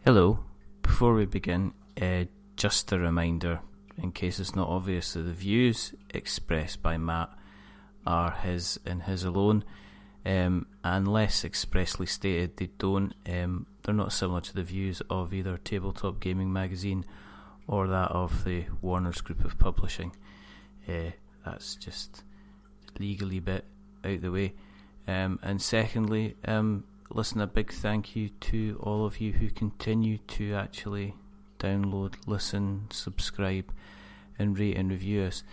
Hello. Before we begin, just a reminder, in case it's not obvious, that the views expressed by Matt are his and his alone. Unless expressly stated, they're not similar to the views of either Tabletop Gaming Magazine or that of the Warner's Group of Publishing. That's just legally bit out the way. And secondly, listen, a big thank you to all of you who continue to actually download, listen, subscribe and rate and review us.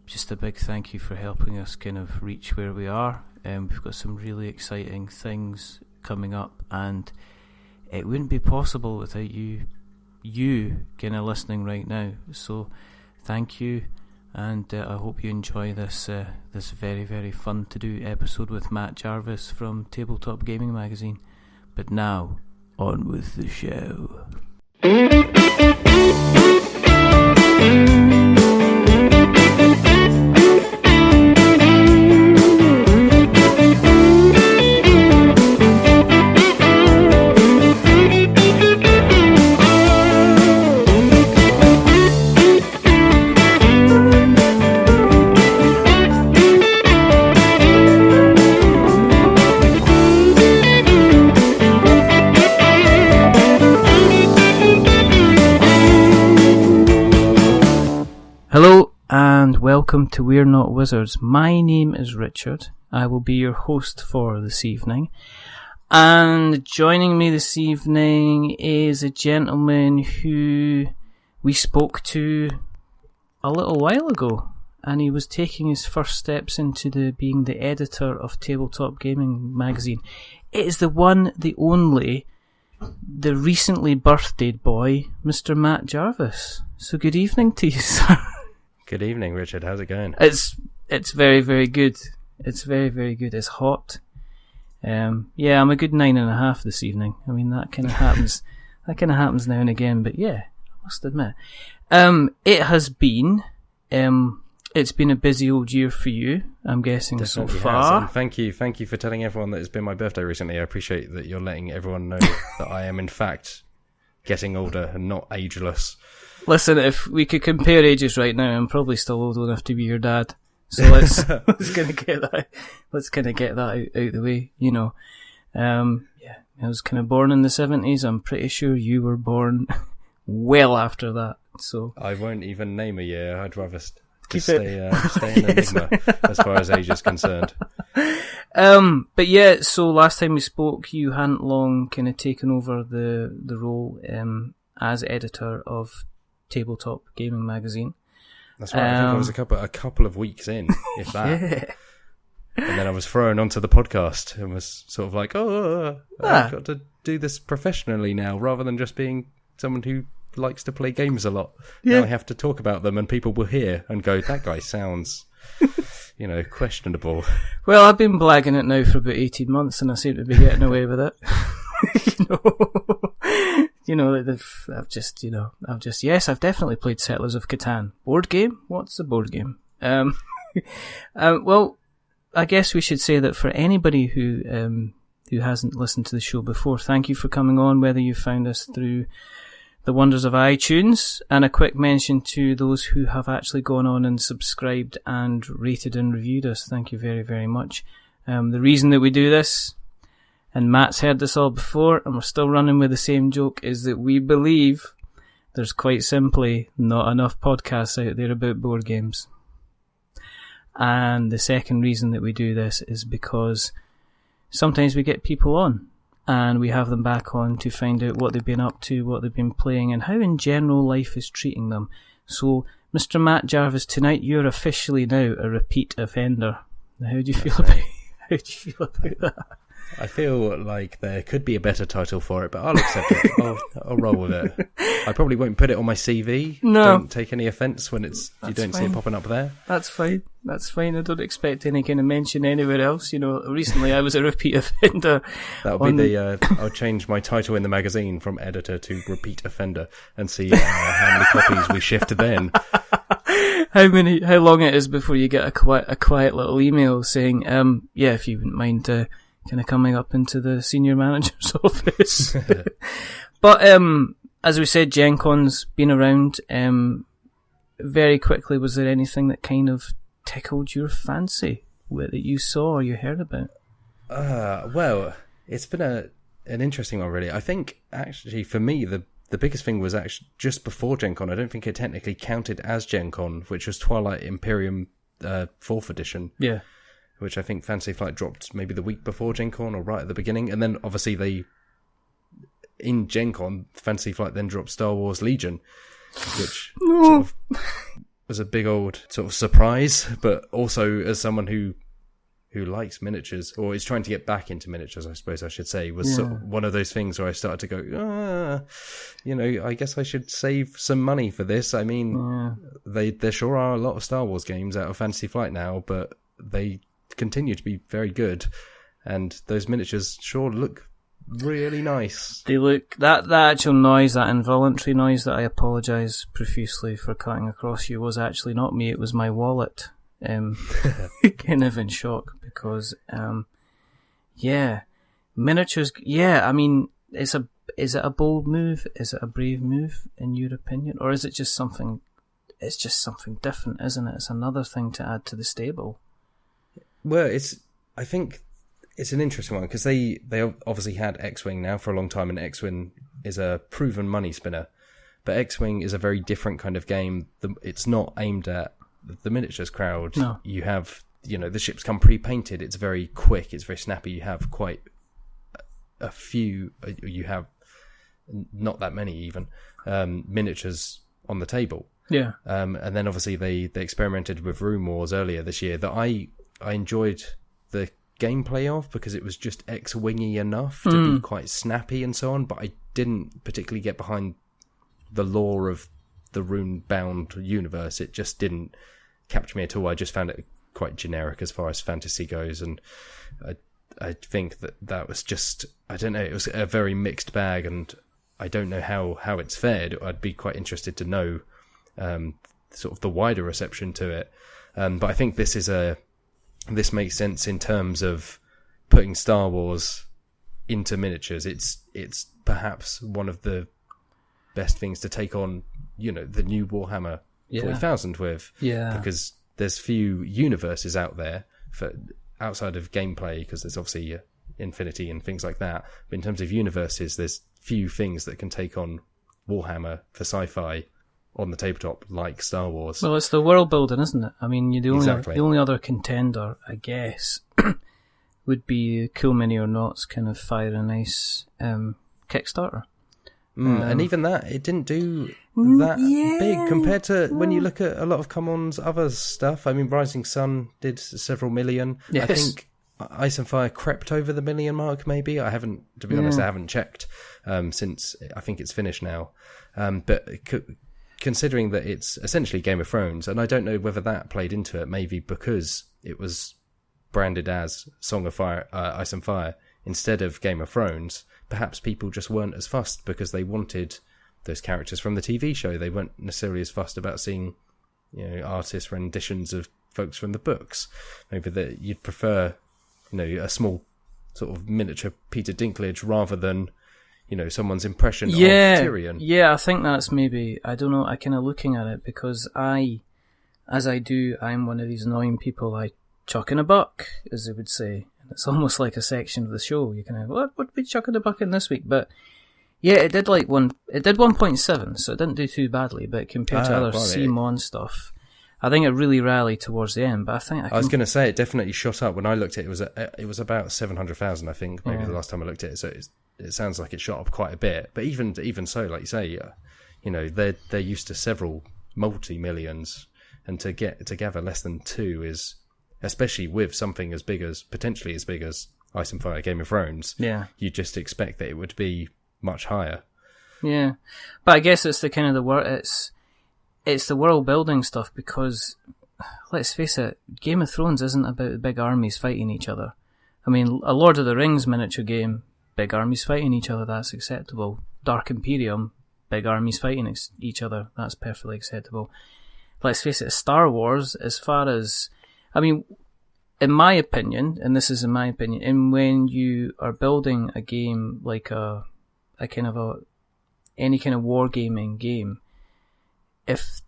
Just a big thank you for helping us kind of reach where we are. We've got some really exciting things coming up, and it wouldn't be possible without you kind of listening right now. So thank you, and I hope you enjoy this very, very fun to do episode with Matt Jarvis from Tabletop Gaming Magazine. But now, on with the show. Hello and welcome to We're Not Wizards. My name is Richard. I will be your host for this evening. And joining me this evening is a gentleman who we spoke to a little while ago. And he was taking his first steps into being the editor of Tabletop Gaming Magazine. It is the one, the only, the recently birthdayed boy, Mr. Matt Jarvis. So good evening to you, sir. Good evening, Richard. How's it going? It's very, very good. It's very, very good. It's hot. I'm a good 9.5 this evening. I mean, that kind of happens. That kind of happens now and again. But yeah, I must admit, it has been. It's been a busy old year for you, I'm guessing. Definitely so far. And thank you for telling everyone that it's been my birthday recently. I appreciate that you're letting everyone know that I am in fact getting older and not ageless. Listen, if we could compare ages right now, I'm probably still old enough to be your dad. So let's kind of get that out the way. You know, I was kind of born in the 70s. I'm pretty sure you were born well after that. So I won't even name a year. I'd rather stay an enigma as far as age is concerned. But yeah, so last time we spoke, you hadn't long kind of taken over the role as editor of Tabletop Gaming Magazine. That's right. I think I was a couple of weeks in, if that. Yeah. And then I was thrown onto the podcast and was sort of like, I've got to do this professionally now, rather than just being someone who likes to play games a lot. Yeah. Now I have to talk about them, and people will hear and go, "That guy sounds, questionable." Well, I've been blagging it now for about 18 months, and I seem to be getting away with it. I've definitely played Settlers of Catan. Board game? What's a board game? Well, I guess we should say that for anybody who hasn't listened to the show before, thank you for coming on, whether you found us through the wonders of iTunes, and a quick mention to those who have actually gone on and subscribed and rated and reviewed us. Thank you very, very much. The reason that we do this, and Matt's heard this all before, and we're still running with the same joke, is that we believe there's quite simply not enough podcasts out there about board games. And the second reason that we do this is because sometimes we get people on, and we have them back on to find out what they've been up to, what they've been playing, and how in general life is treating them. So, Mr. Matt Jarvis, tonight you're officially now a repeat offender. How do you feel about that? I feel like there could be a better title for it, but I'll accept it. I'll roll with it. I probably won't put it on my CV. No. Don't take any offence when you don't see it popping up there. That's fine. I don't expect any kind of mention anywhere else. Recently I was a repeat offender. That'll be I'll change my title in the magazine from editor to repeat offender and see how many copies we shift then. How long it is before you get a quiet little email saying, if you wouldn't mind kind of coming up into the senior manager's office. But as we said, Gen Con's been around. Very quickly, was there anything that kind of tickled your fancy that you saw or you heard about? Well, it's been an interesting one, really. I think, actually, for me, the biggest thing was actually just before Gen Con. I don't think it technically counted as Gen Con, which was Twilight Imperium 4th edition. Yeah. Which I think Fantasy Flight dropped maybe the week before Gen Con or right at the beginning. And then, obviously, in Gen Con, Fantasy Flight then dropped Star Wars Legion, which sort of was a big old sort of surprise. But also, as someone who likes miniatures, or is trying to get back into miniatures, I suppose I should say, was sort of one of those things where I started to go, I guess I should save some money for this. I mean, there sure are a lot of Star Wars games out of Fantasy Flight now, but they continue to be very good, and those miniatures sure look really nice. They look, that actual noise, that involuntary noise that I apologise profusely for cutting across you, was actually not me, it was my wallet. Kind of in shock because miniatures, I mean, is it a bold move, is it a brave move in your opinion, or is it just something, it's just something different, isn't it? It's another thing to add to the stable. Well, I think it's an interesting one because they obviously had X-Wing now for a long time, and X-Wing is a proven money spinner, but X-Wing is a very different kind of game. It's not aimed at the miniatures crowd. No. You have, the ships come pre-painted. It's very quick. It's very snappy. You have quite a few. You have not that many even miniatures on the table. Yeah. And then obviously they experimented with Room Wars earlier this year that I enjoyed the gameplay of because it was just X-wingy enough to be quite snappy and so on. But I didn't particularly get behind the lore of the rune-bound universe. It just didn't capture me at all. I just found it quite generic as far as fantasy goes, and I think that was just, I don't know, it was a very mixed bag, and I don't know how it's fared. I'd be quite interested to know sort of the wider reception to it. But I think this makes sense in terms of putting Star Wars into miniatures. It's perhaps one of the best things to take on, the new Warhammer 40,000 with. Yeah. Because there's few universes out there for outside of gameplay, because there's obviously Infinity and things like that. But in terms of universes, there's few things that can take on Warhammer for sci-fi on the tabletop like Star Wars. Well, it's the world building, isn't it? I mean, the only other contender, I guess, would be Cool Mini or Not's kind of Fire and Ice Kickstarter. And even that, it didn't do that big compared to when you look at a lot of Common's other stuff. I mean, Rising Sun did several million. Yes. I think Ice and Fire crept over the million mark, maybe. I haven't, to be honest, I haven't checked since I think it's finished now. But considering that it's essentially Game of Thrones, and I don't know whether that played into it, maybe because it was branded as Song of Fire, Ice and Fire, instead of Game of Thrones, perhaps people just weren't as fussed because they wanted those characters from the TV show. They weren't necessarily as fussed about seeing, artist renditions of folks from the books. Maybe that you'd prefer, a small sort of miniature Peter Dinklage rather than, someone's impression of Tyrion. Yeah, I think that's maybe, I don't know, I kind of looking at it because I'm one of these annoying people, I chuck in a buck, as they would say. It's almost like a section of the show. You kind of, what would we chuck in a buck in this week? But yeah, it did 1.7, so it didn't do too badly. But compared to other CMON stuff, I think it really rallied towards the end. But I think I was going to say it definitely shot up. When I looked at it, it was about 700,000, I think, maybe the last time I looked at it. So it sounds like it shot up quite a bit. But even so, like you say, they're used to several multi-millions, and to get together less than 2 is, especially with something potentially as big as Ice and Fire Game of Thrones, you just expect that it would be much higher. Yeah, but I guess it's the kind of it's the world building stuff, because let's face it, Game of Thrones isn't about big armies fighting each other. I mean, a Lord of the Rings miniature game, big armies fighting each other, that's acceptable. Dark Imperium, big armies fighting each other, that's perfectly acceptable. Let's face it, Star Wars, as far as, I mean, in my opinion, and this is in my opinion, and when you are building a game like any kind of wargaming game, if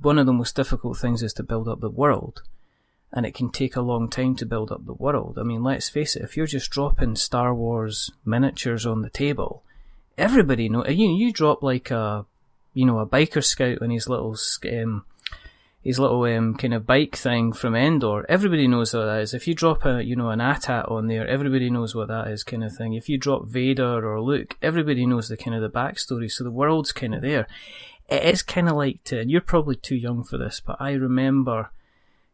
one of the most difficult things is to build up the world, and it can take a long time to build up the world. I mean, let's face it, if you're just dropping Star Wars miniatures on the table, everybody knows. You drop like a biker scout on his little kind of bike thing from Endor, everybody knows what that is. If you drop an AT-AT on there, everybody knows what that is, kind of thing. If you drop Vader or Luke, everybody knows the kind of the backstory, so the world's kind of there. It is kind of like and you're probably too young for this, but I remember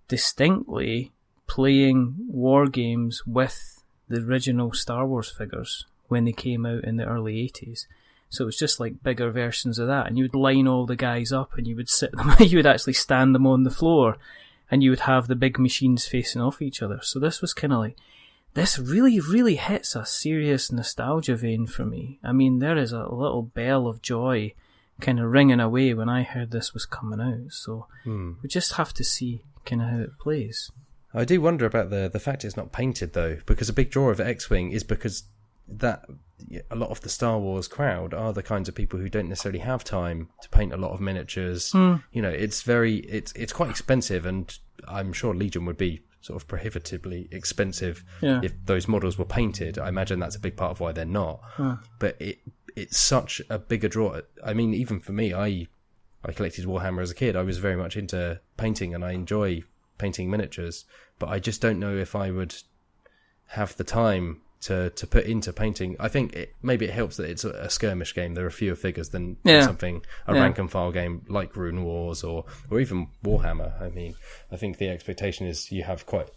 distinctly playing war games with the original Star Wars figures when they came out in the early 80s. So it was just like bigger versions of that, and you would line all the guys up, and you would sit them. You would actually stand them on the floor, and you would have the big machines facing off each other. So this was kind of like, this really, really hits a serious nostalgia vein for me. I mean, there is a little bell of joy kind of ringing away when I heard this was coming out. So we just have to see kind of how it plays. I do wonder about the fact it's not painted though, because a big draw of X-Wing is because that a lot of the Star Wars crowd are the kinds of people who don't necessarily have time to paint a lot of miniatures. It's quite expensive, and I'm sure Legion would be sort of prohibitively expensive if those models were painted. I imagine that's a big part of why they're not. But it's such a bigger draw. I mean, even for me, I collected Warhammer as a kid. I was very much into painting, and I enjoy painting miniatures, but I just don't know if I would have the time to put into painting. I think maybe it helps that it's a skirmish game. There are fewer figures than a rank and file game like Rune Wars or even Warhammer. I mean, I think the expectation is you have quite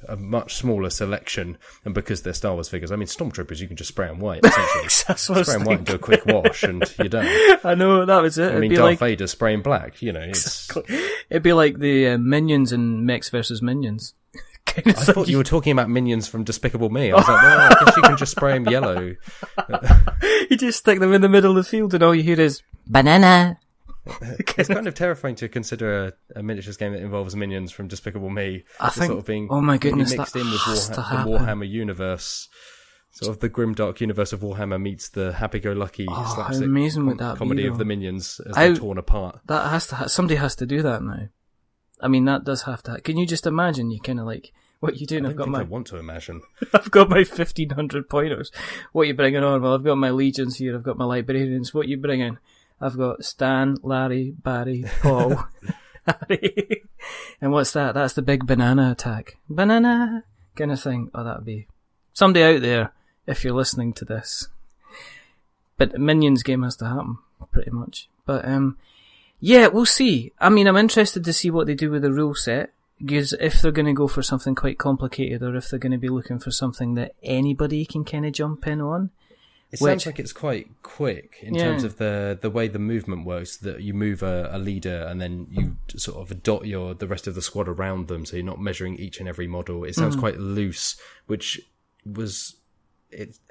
a much smaller selection, and because they're Star Wars figures, I mean, Stormtroopers you can just spray them white essentially. Spray them white and do a quick wash and you're done. I know, that was it. I mean, Darth Vader spraying black, exactly. It'd be like the Minions in Mechs versus Minions. I thought you were talking about Minions from Despicable Me. I was like, well, I guess you can just spray them yellow. You just stick them in the middle of the field and all you hear is, banana. It's kind of terrifying to consider a miniatures game that involves Minions from Despicable Me. I think, sort of being oh my goodness, mixed in with the Warhammer universe. Sort of the grimdark universe of Warhammer meets the happy-go-lucky slapstick comedy of the Minions as they're torn apart. That has to somebody has to do that now. I mean, that does have to. Can you just imagine? You kind of like, what you doing? I want to imagine. I've got my 1,500 pointers. What are you bringing on? Well, I've got my legions here. I've got my librarians. What are you bringing? I've got Stan, Larry, Barry, Paul, Harry. And what's that? That's the big banana attack. Banana kind of thing. Oh, that'd be somebody out there if you're listening to this. But the Minions game has to happen, pretty much. But yeah, we'll see. I mean, I'm interested to see what they do with the rule set, because if they're going to go for something quite complicated, or if they're going to be looking for something that anybody can kind of jump in on. It sounds like it's quite quick in terms of the way the movement works, that you move a leader and then you sort of dot the rest of the squad around them, so you're not measuring each and every model. It sounds quite loose, which was...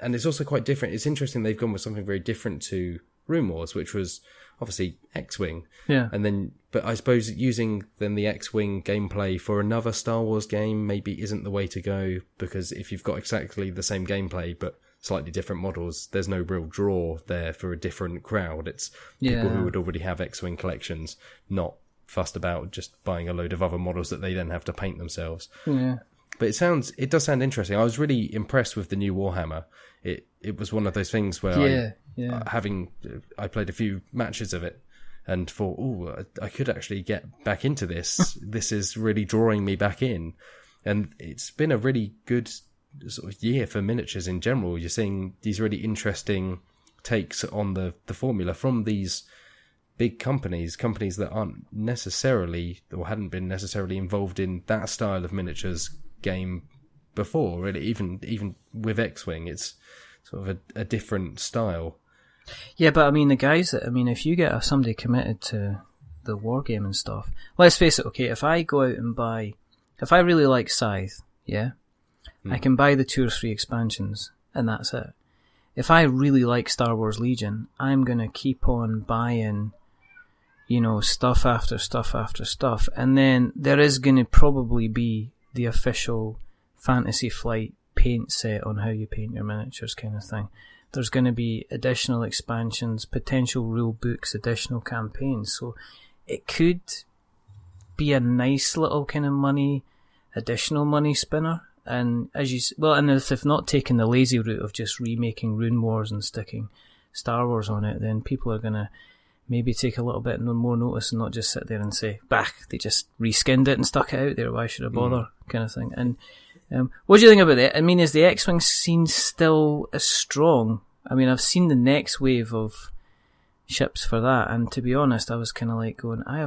and it's also quite different. It's interesting they've gone with something very different to Rune Wars, which was obviously X-Wing. Yeah. But I suppose using then the X-Wing gameplay for another Star Wars game maybe isn't the way to go, because if you've got exactly the same gameplay but slightly different models, there's no real draw there for a different crowd. It's people who would already have X-Wing collections, not fussed about just buying a load of other models that they then have to paint themselves. Yeah. But it does sound interesting. I was really impressed with the new Warhammer. It was one of those things where I played a few matches of it and thought, I could actually get back into this. This is really drawing me back in. And it's been a really good sort of year for miniatures in general. You're seeing these really interesting takes on the formula from these big companies that aren't necessarily or hadn't been necessarily involved in that style of miniatures game before. Really, even with X-Wing, it's sort of a different style. Yeah, but I mean, if you get somebody committed to the wargame and stuff, let's face it, okay, if I go out and if I really like Scythe, I can buy the 2 or 3 expansions, and that's it. If I really like Star Wars Legion, I'm going to keep on buying, stuff after stuff after stuff, and then there is going to probably be the official Fantasy Flight paint set on how you paint your miniatures kind of thing. There's going to be additional expansions, potential rule books, additional campaigns. So it could be a nice little kind of additional money spinner. And and if they've not taken the lazy route of just remaking Rune Wars and sticking Star Wars on it, then people are going to maybe take a little bit more notice and not just sit there and say, "Bah, they just reskinned it and stuck it out there. Why should I bother?" kind of thing. And what do you think about that? I mean, is the X-Wing scene still as strong? I mean, I've seen the next wave of ships for that, and to be honest, I was kind of like going, I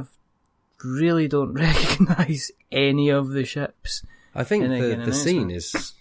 really don't recognise any of the ships. I think the scene is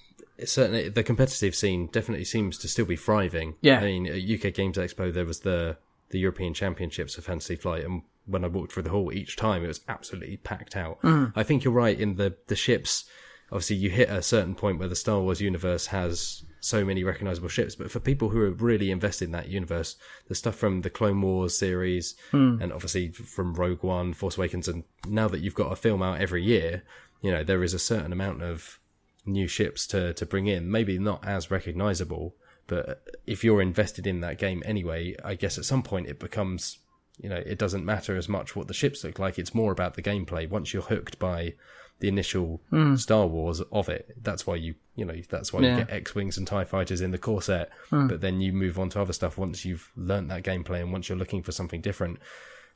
certainly, the competitive scene definitely seems to still be thriving. Yeah. I mean, at UK Games Expo, there was the European Championships of Fantasy Flight, and when I walked through the hall each time, it was absolutely packed out. I think you're right in the ships. Obviously, you hit a certain point where the Star Wars universe has so many recognisable ships, but for people who are really invested in that universe, the stuff from the Clone Wars series, and obviously from Rogue One, Force Awakens, and now that you've got a film out every year, there is a certain amount of new ships to bring in. Maybe not as recognisable, but if you're invested in that game anyway, I guess at some point it becomes, it doesn't matter as much what the ships look like. It's more about the gameplay. Once you're hooked by the initial Star Wars of it, that's why you get X-Wings and TIE Fighters in the core set, but then you move on to other stuff once you've learnt that gameplay and once you're looking for something different.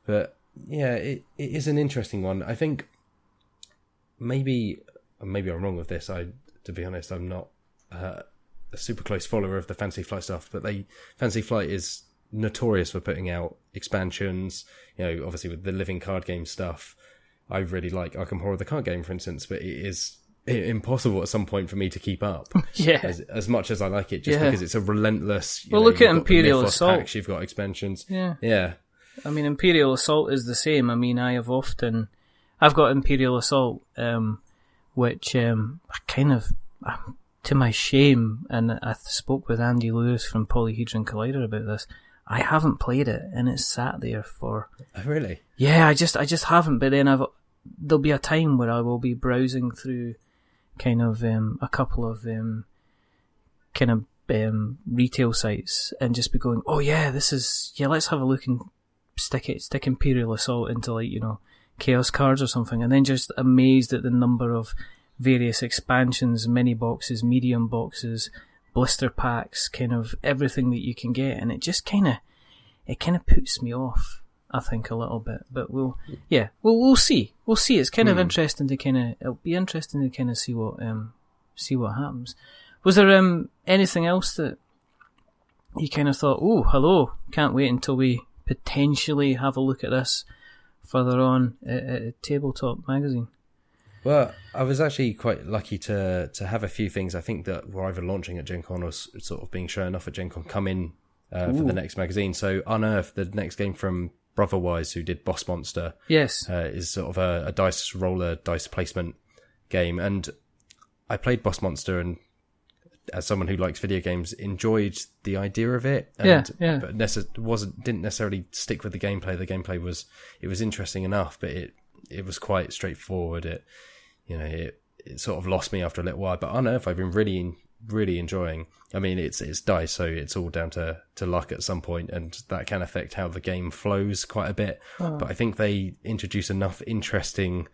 But yeah, it is an interesting one. I think maybe I'm wrong with this. To be honest, I'm not a super close follower of the Fantasy Flight stuff, but Fantasy Flight is notorious for putting out expansions, obviously with the living card game stuff. I really like Arkham Horror, the card game, for instance, but it is impossible at some point for me to keep up. Yeah. As much as I like it, just because it's a relentless... look at Imperial Assault. Packs, you've got expansions. Yeah. I mean, Imperial Assault is the same. I mean, I've got Imperial Assault, which I kind of, to my shame, and I spoke with Andy Lewis from Polyhedron Collider about this, I haven't played it, and it's sat there for... Oh, really? Yeah, I just haven't, but then there'll be a time where I will be browsing through kind of a couple of retail sites and just be going, oh yeah, let's have a look and stick Imperial Assault into Chaos cards or something, and then just amazed at the number of various expansions, mini boxes, medium boxes, blister packs, kind of everything that you can get, and it just kind of puts me off, I think, a little bit. But we'll see. We'll see. It's kind of interesting to it'll be interesting to kind of see what happens. Was there anything else that you kind of thought, oh, hello, can't wait until we potentially have a look at this further on at Tabletop Magazine? Well, I was actually quite lucky to have a few things I think that were either launching at Gen Con or sort of being shown off at Gen Con come in for the next magazine. So Unearth, the next game from Brotherwise, who did Boss Monster, yes, is sort of a dice roller, dice placement game. And I played Boss Monster, and as someone who likes video games, enjoyed the idea of it. And, yeah. But didn't necessarily stick with the gameplay. The gameplay was interesting enough, but it was quite straightforward. It sort of lost me after a little while. But Unearth, I've been really, really enjoying. I mean, it's dice, so it's all down to luck at some point, and that can affect how the game flows quite a bit. But I think they introduce enough interesting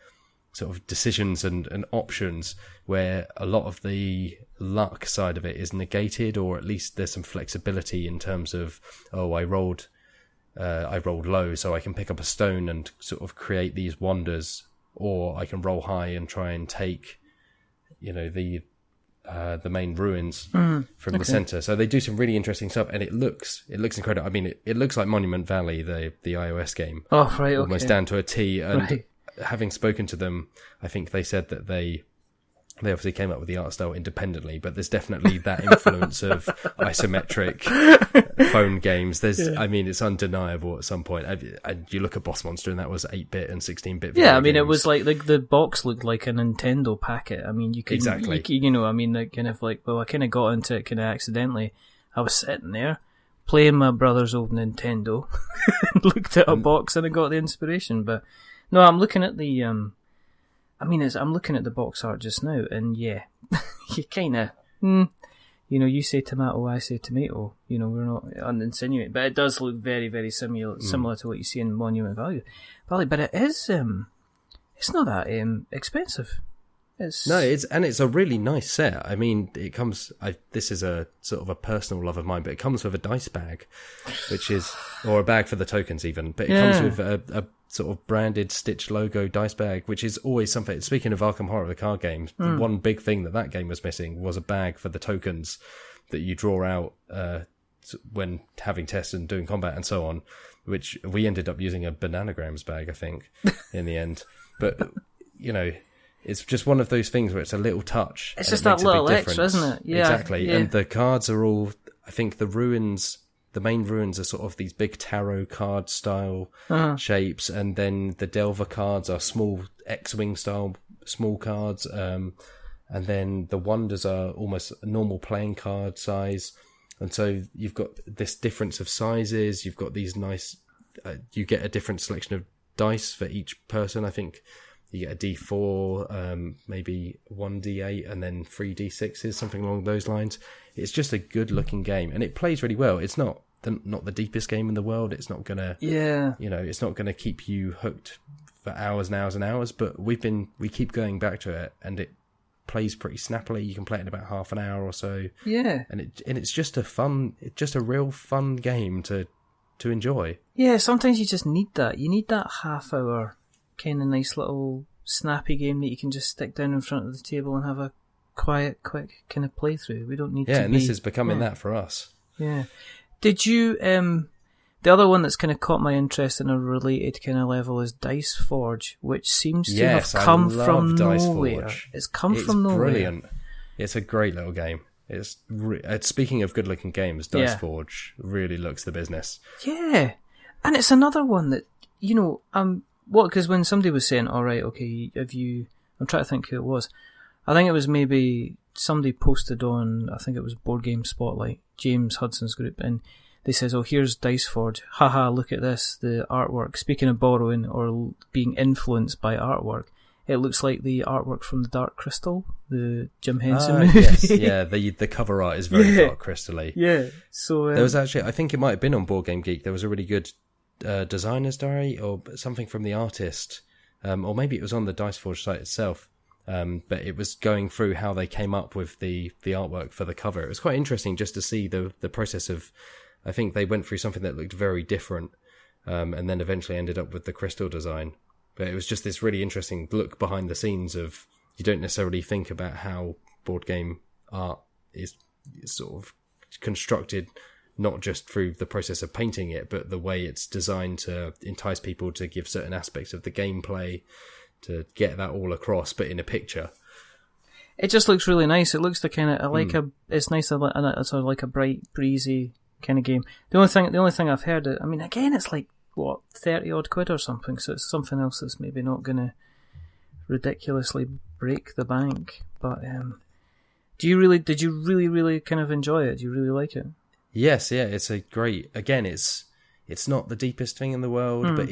sort of decisions and options where a lot of the luck side of it is negated, or at least there's some flexibility in terms of, I rolled low, so I can pick up a stone and sort of create these wonders, or I can roll high and try and take, the main ruins from the center. So they do some really interesting stuff, and it looks incredible. I mean, it looks like Monument Valley, the iOS game. Oh, right, okay. Almost down to a T. And having spoken to them, I think they said that they obviously came up with the art style independently, but there's definitely that influence of isometric phone games. I mean, it's undeniable at some point. You look at Boss Monster, and that was 8-bit and 16-bit. Yeah, I mean, games. It was like the box looked like a Nintendo packet. I mean, you could exactly. I mean, I kind of got into it kind of accidentally. I was sitting there playing my brother's old Nintendo, and looked at a box, and I got the inspiration. But no, I'm looking at the I mean, I'm looking at the box art just now, and yeah, you kind of, you say tomato, I say tomato. We're not insinuating, but it does look very, very similar to what you see in Monument Valley. But it is, it's not that expensive. It's a really nice set. I mean, it comes. This is a sort of a personal love of mine, but it comes with a dice bag, or a bag for the tokens even. But it comes with a sort of branded Stitch logo dice bag, which is always something. Speaking of Arkham Horror, the card game, the one big thing that game was missing was a bag for the tokens that you draw out when having tests and doing combat and so on. Which we ended up using a Bananagrams bag, I think, in the end. But it's just one of those things where it's a little touch. It's just that little extra, isn't it? Yeah, exactly. Yeah. And the cards are all, I think the main ruins are sort of these big tarot card style shapes. And then the Delver cards are small X-Wing style, small cards. And then the Wonders are almost a normal playing card size. And so you've got this difference of sizes. You've got these nice, you get a different selection of dice for each person. I think you get a D4, maybe 1D8, and then 3D6s, something along those lines. It's just a good-looking game, and it plays really well. It's not the deepest game in the world. It's not gonna, it's not gonna keep you hooked for hours and hours and hours. But we keep going back to it, and it plays pretty snappily. You can play it in about half an hour or so. Yeah, and it's just a real fun game to enjoy. Yeah, sometimes you just need that. You need that half hour kind of nice little snappy game that you can just stick down in front of the table and have a quiet, quick kind of playthrough. We don't need to and this is becoming that for us. Yeah. Did you, the other one that's kind of caught my interest in a related kind of level is Dice Forge, which seems to have come from nowhere. It's come from nowhere. It's brilliant. It's a great little game. It's speaking of good-looking games, Dice Forge really looks the business. Yeah. And it's another one that, because when somebody was saying, all right, okay, I'm trying to think who it was. I think it was maybe somebody posted on, I think it was Board Game Spotlight, James Hudson's group, and they says, oh, here's Dice Forge. Haha, look at this, the artwork. Speaking of borrowing or being influenced by artwork, it looks like the artwork from The Dark Crystal, the Jim Henson movie. Yes, yeah, the cover art is very Dark Crystal-y. Yeah, so... there was actually, I think it might have been on Board Game Geek, there was a really good designer's diary or something from the artist, or maybe it was on the Dice Forge site itself, but it was going through how they came up with the artwork for the cover. It was quite interesting just to see the process of, I think they went through something that looked very different, and then eventually ended up with the crystal design. But it was just this really interesting look behind the scenes of, you don't necessarily think about how board game art is sort of constructed, not just through the process of painting it, but the way it's designed to entice people to give certain aspects of the gameplay, to get that all across, but in a picture. It just looks really nice. It looks the kind of it's nice, and it's sort of like a bright, breezy kind of game. The only thing I've heard, I mean, again, it's like what, 30 odd quid or something. So it's something else that's maybe not going to ridiculously break the bank. But did you really kind of enjoy it? Do you really like it? Yes, yeah, it's a great. Again, it's not the deepest thing in the world, but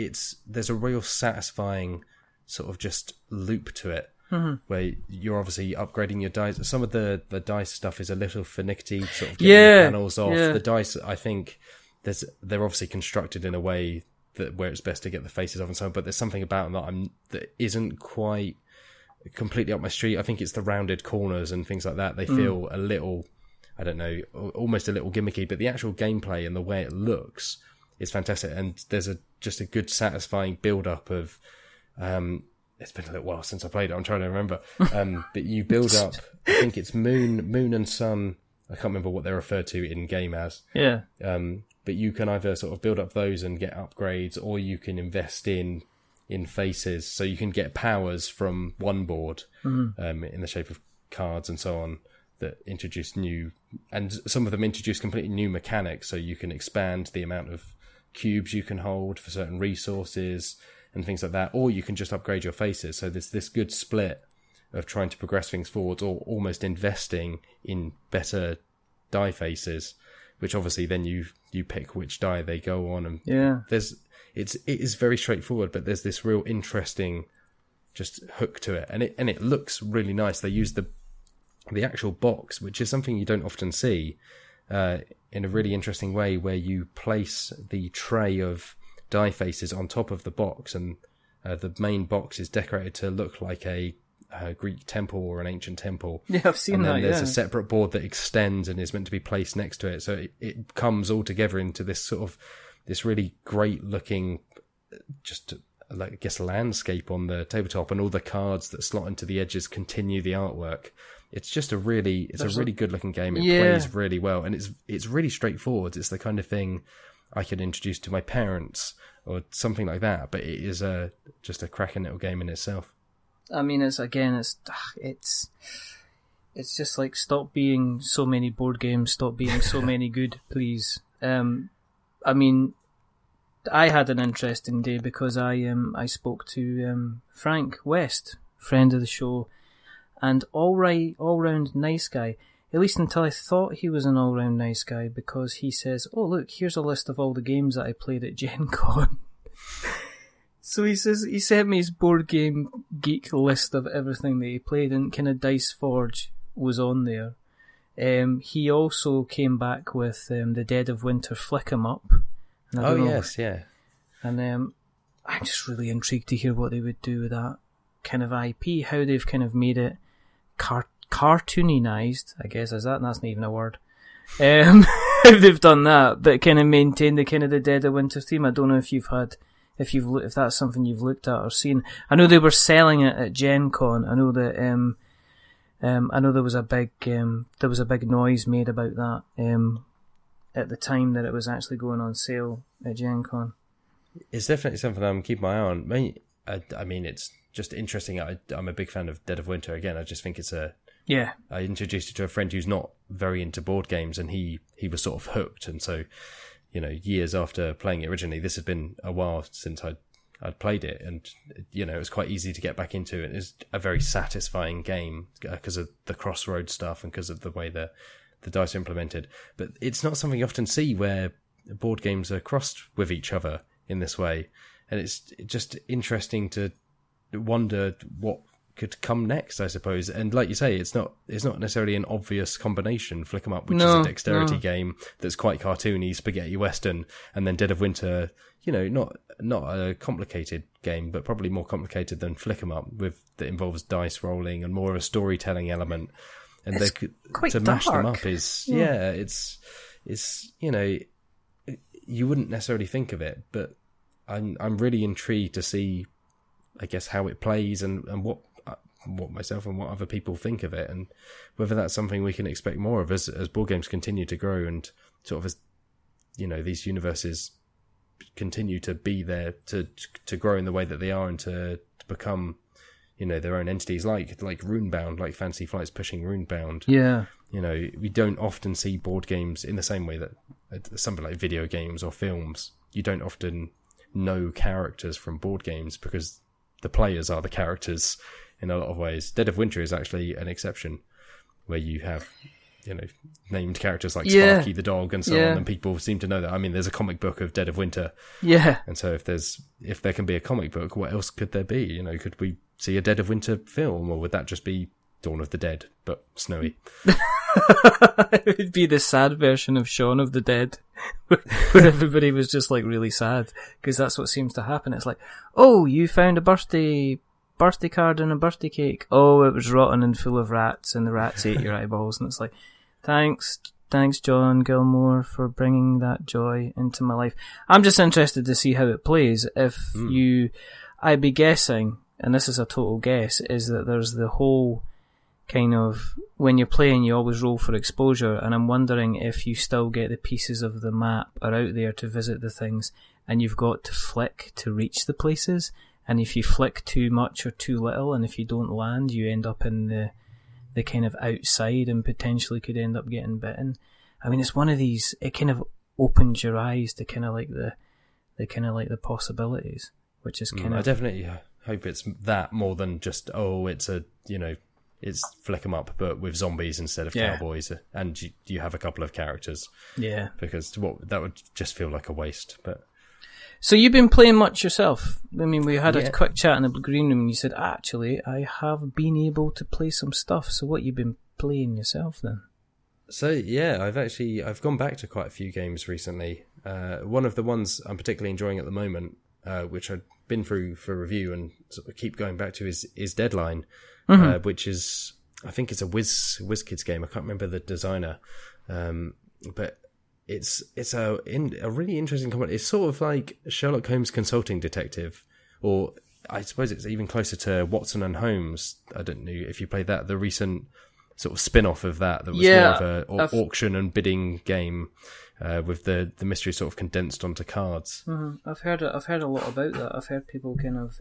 there's a real satisfying sort of just loop to it, where you're obviously upgrading your dice. Some of the dice stuff is a little finicky, sort of getting the panels off. Yeah. The dice, I think, they're obviously constructed in a way that where it's best to get the faces off and so on, but there's something about them that isn't quite completely up my street. I think it's the rounded corners and things like that. They feel a little, I don't know, almost a little gimmicky, but the actual gameplay and the way it looks is fantastic. And there's just a good, satisfying build-up of... it's been a little while since I played it, I'm trying to remember. But you build up, I think it's moon and sun, I can't remember what they're referred to in-game as. Yeah. But you can either sort of build up those and get upgrades, or you can invest in faces, so you can get powers from one board in the shape of cards and so on, that introduce new, and some of them introduce completely new mechanics, so you can expand the amount of cubes you can hold for certain resources and things like that, or you can just upgrade your faces. So there's this good split of trying to progress things forwards, or almost investing in better die faces, which obviously then you pick which die they go on, and it is very straightforward, but there's this real interesting just hook to it, and it looks really nice. They use the actual box, which is something you don't often see, in a really interesting way, where you place the tray of die faces on top of the box, and the main box is decorated to look like a Greek temple or an ancient temple. Yeah, I've seen that. And then there's a separate board that extends and is meant to be placed next to it, so it comes all together into this sort of this really great looking, just like I guess landscape on the tabletop, and all the cards that slot into the edges continue the artwork. It's just a really good looking game. It plays really well, and it's really straightforward. It's the kind of thing I could introduce to my parents or something like that. But it is just a cracking little game in itself. I mean, it's just like, stop being so many board games, stop being so many good, please. I mean, I had an interesting day because I spoke to Frank West, friend of the show, and all round nice guy. At least until I thought he was an all round nice guy, because he says, "Oh look, here's a list of all the games that I played at Gen Con." So he says he sent me his board game geek list of everything that he played, and kind of Dice Forge was on there. He also came back with the Dead of Winter Flick 'em Up. Oh yes, yeah. And I'm just really intrigued to hear what they would do with that kind of IP, how they've kind of made it cartooninized, I guess, that's not even a word. How they've done that, but kind of maintain the kind of the Dead of Winter theme. I don't know if if that's something you've looked at or seen. I know they were selling it at Gen Con. I know that I know there was a big noise made about that at the time that it was actually going on sale at Gen Con. It's definitely something I'm keeping my eye on. I mean, it's just interesting. I'm a big fan of Dead of Winter. Again, I just think it's I introduced it to a friend who's not very into board games, and he was sort of hooked. And so, years after playing it originally, this had been a while since I'd played it, and it was quite easy to get back into it. It's a very satisfying game because of the crossroad stuff and because of the way the dice are implemented. But it's not something you often see where board games are crossed with each other in this way, and it's just interesting to wonder what could come next, I suppose. And like you say, it's not necessarily an obvious combination. Flick 'em Up, which is a dexterity game that's quite cartoony, spaghetti western, and then Dead of Winter, not a complicated game, but probably more complicated than Flick 'em Up, that involves dice rolling and more of a storytelling element. And it's quite to mash dark. them up is it's you wouldn't necessarily think of it, but I'm really intrigued to see, I guess, how it plays and what myself and what other people think of it, and whether that's something we can expect more of as board games continue to grow, and sort of as these universes continue to be there to grow in the way that they are, and to become their own entities, like Runebound, like Fantasy Flight's pushing Runebound. Yeah. We don't often see board games in the same way that something like video games or films. You don't often know characters from board games because the players are the characters in a lot of ways. Dead of Winter is actually an exception, where you have named characters like Sparky the dog and so on, and people seem to know that. I mean, there's a comic book of Dead of Winter, and so if there can be a comic book, what else could there be? Could we see a Dead of Winter film, or would that just be Dawn of the Dead but snowy? It would be the sad version of Shaun of the Dead, where everybody was just like really sad, because that's what seems to happen. It's like, oh, you found a birthday card and a birthday cake. Oh, it was rotten and full of rats, and the rats ate your eyeballs. And it's like, thanks John Gilmore for bringing that joy into my life. I'm just interested to see how it plays. I'd be guessing, and this is a total guess, is that there's the whole kind of, when you're playing, you always roll for exposure, and I'm wondering if you still get the pieces of the map are out there to visit the things, and you've got to flick to reach the places, and if you flick too much or too little, and if you don't land, you end up in the kind of outside and potentially could end up getting bitten. I mean, it's one of these, it kind of opens your eyes to kind of like the possibilities, which is kind of... I definitely hope it's that more than just, it's Flick 'em Up, but with zombies instead of cowboys, and you have a couple of characters. Yeah. Because that would just feel like a waste. But So you've been playing much yourself? I mean, we had a quick chat in the green room and you said, actually, I have been able to play some stuff. So what you been playing yourself then? So yeah, I've gone back to quite a few games recently. One of the ones I'm particularly enjoying at the moment, which I've been through for review and sort of keep going back to, is Deadline, which is, I think it's a WizKids game. I can't remember the designer, but it's a really interesting comment. It's sort of like Sherlock Holmes Consulting Detective, or I suppose it's even closer to Watson and Holmes. I don't know if you played that, the recent sort of spin-off of that was more of a auction and bidding game, with the mystery sort of condensed onto cards. I've heard a lot about that. I've heard people kind of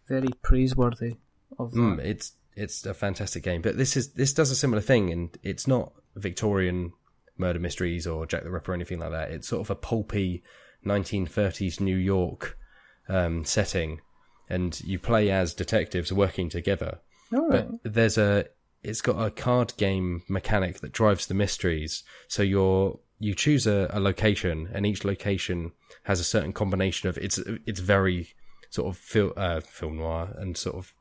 very praiseworthy of that. It's a fantastic game, but this does a similar thing, and it's not Victorian murder mysteries or Jack the Ripper or anything like that. It's sort of a pulpy 1930s New York setting, and you play as detectives working together. All right. But it's got a card game mechanic that drives the mysteries. So you choose a location, and each location has a certain combination of it's very sort of film noir and sort of,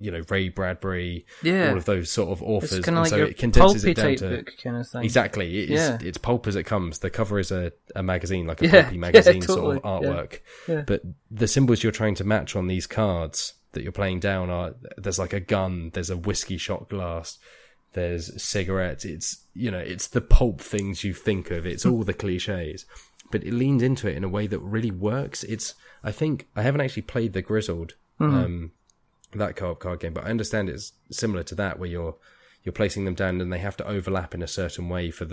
you know, Ray Bradbury, all of those sort of authors. It's kind of like so your it condenses pulpy it down type to book kind of thing. Exactly. It's pulp as it comes. The cover is a magazine, like a pulpy magazine totally. sort of artwork. Yeah. But the symbols you're trying to match on these cards that you're playing down there's like a gun, there's a whiskey shot glass, there's cigarettes. It's, you know, it's the pulp things you think of. It's all the cliches, but it leans into it in a way that really works. I think I haven't actually played the Grizzled, that co-op card game, but I understand it's similar to that, where you're placing them down and they have to overlap in a certain way for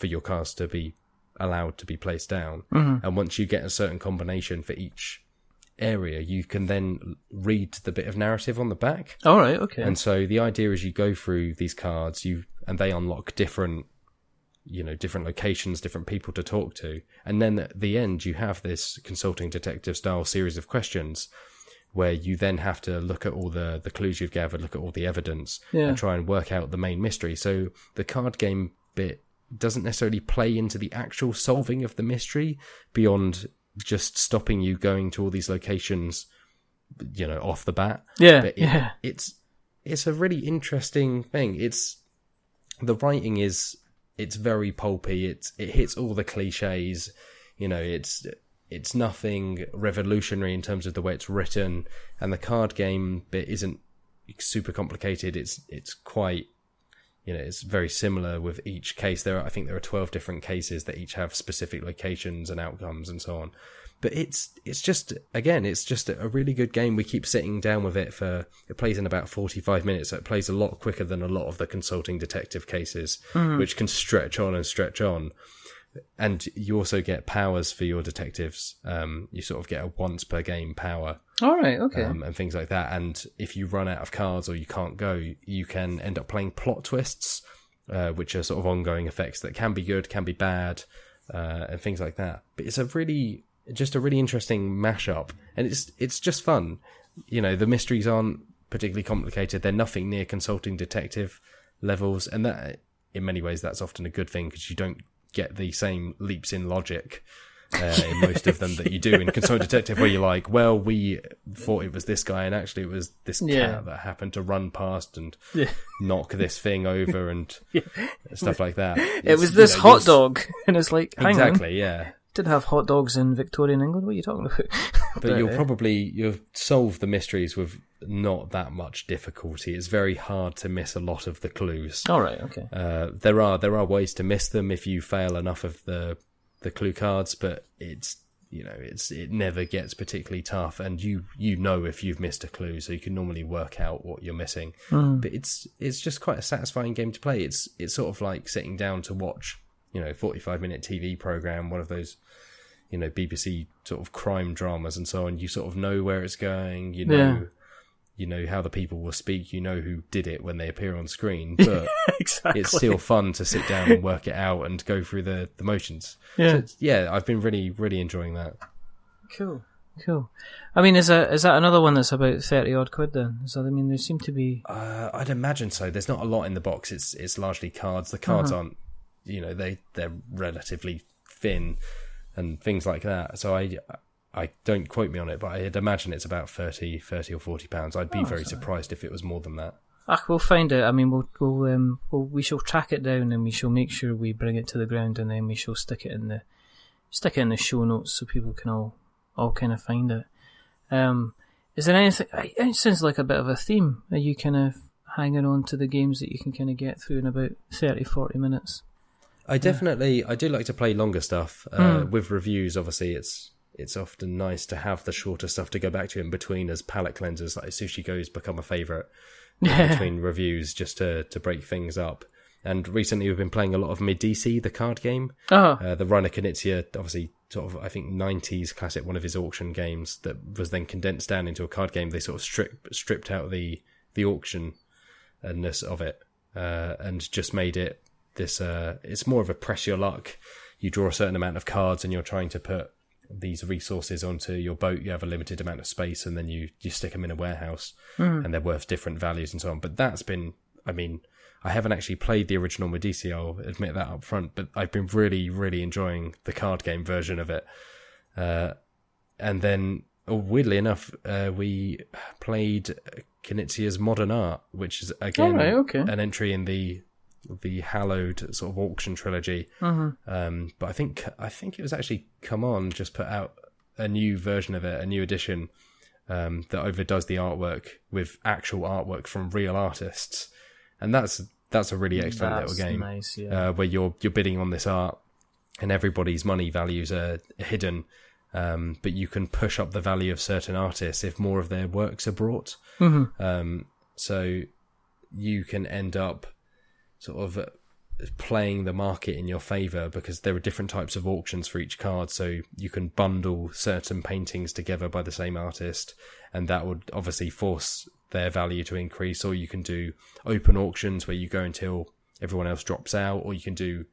your cards to be allowed to be placed down. And once you get a certain combination for each area, you can then read the bit of narrative on the back. All right, okay. And so the idea is you go through these cards, and they unlock different locations, different people to talk to, and then at the end you have this consulting detective style series of questions where you then have to look at all the clues you've gathered, look at all the evidence, and try and work out the main mystery. So the card game bit doesn't necessarily play into the actual solving of the mystery beyond just stopping you going to all these locations, you know, off the bat. It's a really interesting thing. The writing is very pulpy. It hits all the cliches. You know, it's nothing revolutionary in terms of the way it's written, and the card game bit isn't super complicated. It's quite, you know, it's very similar with each case. I think there are 12 different cases that each have specific locations and outcomes and so on. But it's just a really good game. We keep sitting down with it it plays in about 45 minutes, so it plays a lot quicker than a lot of the consulting detective cases, which can stretch on and stretch on. And you also get powers for your detectives. You sort of get a once per game power. All right, okay. And things like that. And if you run out of cards or you can't go, you can end up playing plot twists, which are sort of ongoing effects that can be good, can be bad, and things like that. But it's a really interesting mashup, and it's just fun. You know, the mysteries aren't particularly complicated. They're nothing near consulting detective levels, and that, in many ways, that's often a good thing, because you don't get the same leaps in logic in most of them that you do in Consulting Detective, where you're like, well, we thought it was this guy, and actually it was this cat that happened to run past and knock this thing over and stuff like that. It was this hot dog, and it's like, hang on. Exactly, yeah. Did have hot dogs in Victorian England? What are you talking about? But you'll solve the mysteries with not that much difficulty. It's very hard to miss a lot of the clues. All right, okay. There are ways to miss them if you fail enough of the clue cards, but it never gets particularly tough, and you know if you've missed a clue, so you can normally work out what you're missing. But it's just quite a satisfying game to play. It's sort of like sitting down to watch, 45-minute TV program, one of those, BBC sort of crime dramas and so on. You sort of know where it's going, you know how the people will speak, you know who did it when they appear on screen, but exactly. It's still fun to sit down and work it out and go through the motions. So I've been really, really enjoying that. Cool. I mean, is that another one that's about 30 odd quid then? There seem to be... I'd imagine so. There's not a lot in the box. It's largely cards. The cards aren't, they're relatively thin. and things like that. So I don't quote me on it, but I'd imagine it's about 30 or £40. I'd be very surprised if it was more than that. We'll find out. I mean, we shall track it down, and we shall make sure we bring it to the ground, and then we shall stick it in the show notes so people can all kind of find it. Is there anything? It sounds like a bit of a theme. Are you kind of hanging on to the games that you can kind of get through in about 30-40 minutes? I do like to play longer stuff. With reviews, obviously, it's often nice to have the shorter stuff to go back to in between as palate cleansers, like Sushi Go's become a favourite between reviews, just to break things up. And recently we've been playing a lot of Medici, the card game. The Reiner Knizia, obviously sort of, I think, 90s classic, one of his auction games that was then condensed down into a card game. They sort of stripped out the auction-ness of it and just made it this... it's more of a press your luck. You draw a certain amount of cards and you're trying to put these resources onto your boat. You have a limited amount of space and then you stick them in a warehouse and they're worth different values and so on. But that's been, I mean, I haven't actually played the original Medici, I'll admit that up front, but I've been really, really enjoying the card game version of it. And then, weirdly enough, we played Knizia's Modern Art, which is, again, an entry in the hallowed sort of auction trilogy. But I think it was actually CMON just put out a new version of it, a new edition that overdoes the artwork with actual artwork from real artists, and that's a really excellent little game. Nice, where you're bidding on this art, and everybody's money values are hidden, but you can push up the value of certain artists if more of their works are brought. So you can end up sort of playing the market in your favour because there are different types of auctions for each card, so you can bundle certain paintings together by the same artist, and that would obviously force their value to increase. Or you can do open auctions where you go until everyone else drops out, or you can do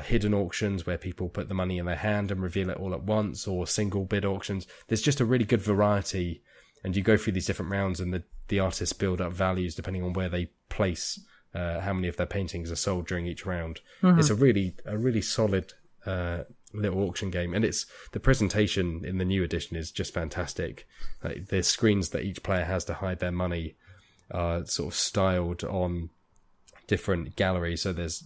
hidden auctions where people put the money in their hand and reveal it all at once, or single bid auctions. There's just a really good variety, and you go through these different rounds and the artists build up values depending on where they place how many of their paintings are sold during each round. It's a really solid little auction game, and it's the presentation in the new edition is just fantastic. Like, the screens that each player has to hide their money are sort of styled on different galleries. So there's,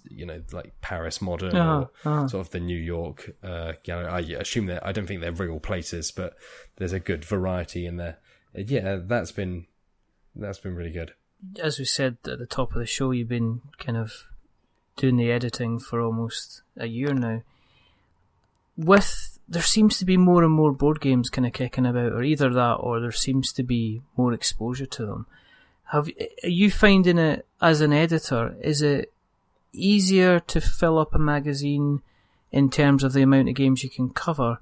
like Paris Modern or sort of the New York gallery. I assume that, I don't think they're real places, but there's a good variety in there. Yeah, that's been really good. As we said at the top of the show, you've been kind of doing the editing for almost a year now. There seems to be more and more board games kind of kicking about, or either that, or there seems to be more exposure to them. Are you finding it, as an editor, is it easier to fill up a magazine in terms of the amount of games you can cover,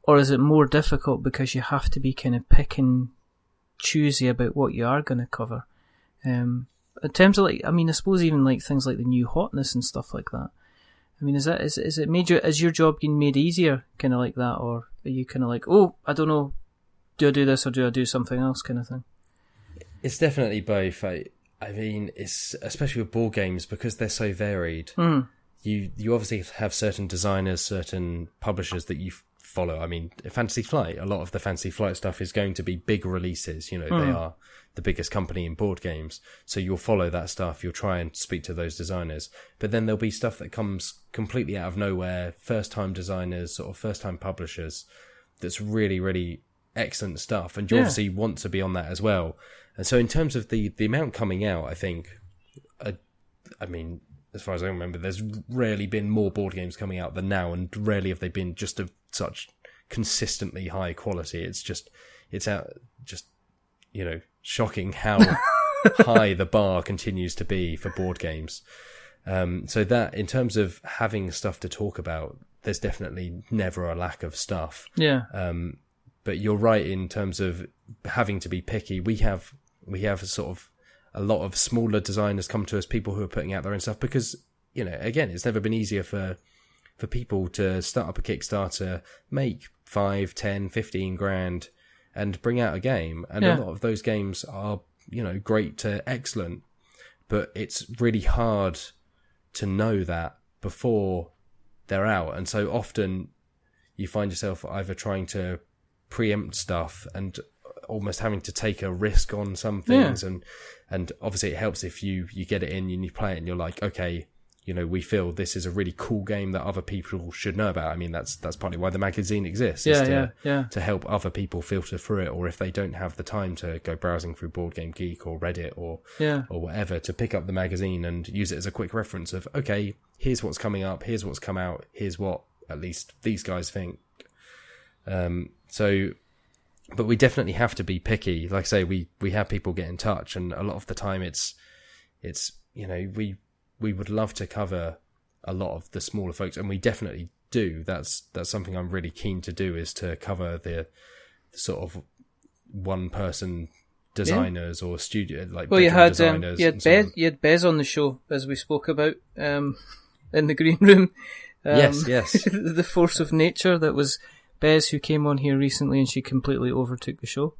or is it more difficult because you have to be kind of pick and choosy about what you are going to cover? In terms of, like, I mean, I suppose even like things like the new hotness and stuff like that. I mean, is your job getting made easier, kind of like that, or are you kind of like, oh, I don't know, do I do this or do I do something else, kind of thing? It's definitely both. I mean, it's especially with board games because they're so varied. You obviously have certain designers, certain publishers that you follow. I mean, Fantasy Flight, a lot of the Fantasy Flight stuff is going to be big releases. They are the biggest company in board games, so you'll follow that stuff. You'll try and speak to those designers, but then there'll be stuff that comes completely out of nowhere, first-time designers, sort of first-time publishers, that's really, really excellent stuff, and you obviously want to be on that as well. And so in terms of the amount coming out, I think, I mean, as far as I remember, there's rarely been more board games coming out than now, and rarely have they been just of such consistently high quality. It's shocking how high the bar continues to be for board games. So that, in terms of having stuff to talk about, there's definitely never a lack of stuff. Yeah. But you're right in terms of having to be picky. We have sort of a lot of smaller designers come to us, people who are putting out their own stuff, because, again, it's never been easier for people to start up a Kickstarter, make 5, 10, 15 grand and bring out a game. And a lot of those games are, great to excellent, but it's really hard to know that before they're out. And so often you find yourself either trying to preempt stuff and almost having to take a risk on some things, and obviously it helps if you get it in and you play it and you're like, okay, you know, we feel this is a really cool game that other people should know about. I mean, that's partly why the magazine exists, to help other people filter through it, or if they don't have the time to go browsing through Board Game Geek or Reddit or whatever, to pick up the magazine and use it as a quick reference of, okay, here's what's coming up, here's what's come out, here's what at least these guys think. But we definitely have to be picky. Like I say, we have people get in touch, and a lot of the time it's you know, we would love to cover a lot of the smaller folks, and we definitely do. That's something I'm really keen to do, is to cover the sort of one person designers or studio, like, well, you had designers. You had Bez on the show, as we spoke about in the green room. Yes. The force of nature, that was Bez, who came on here recently, and she completely overtook the show.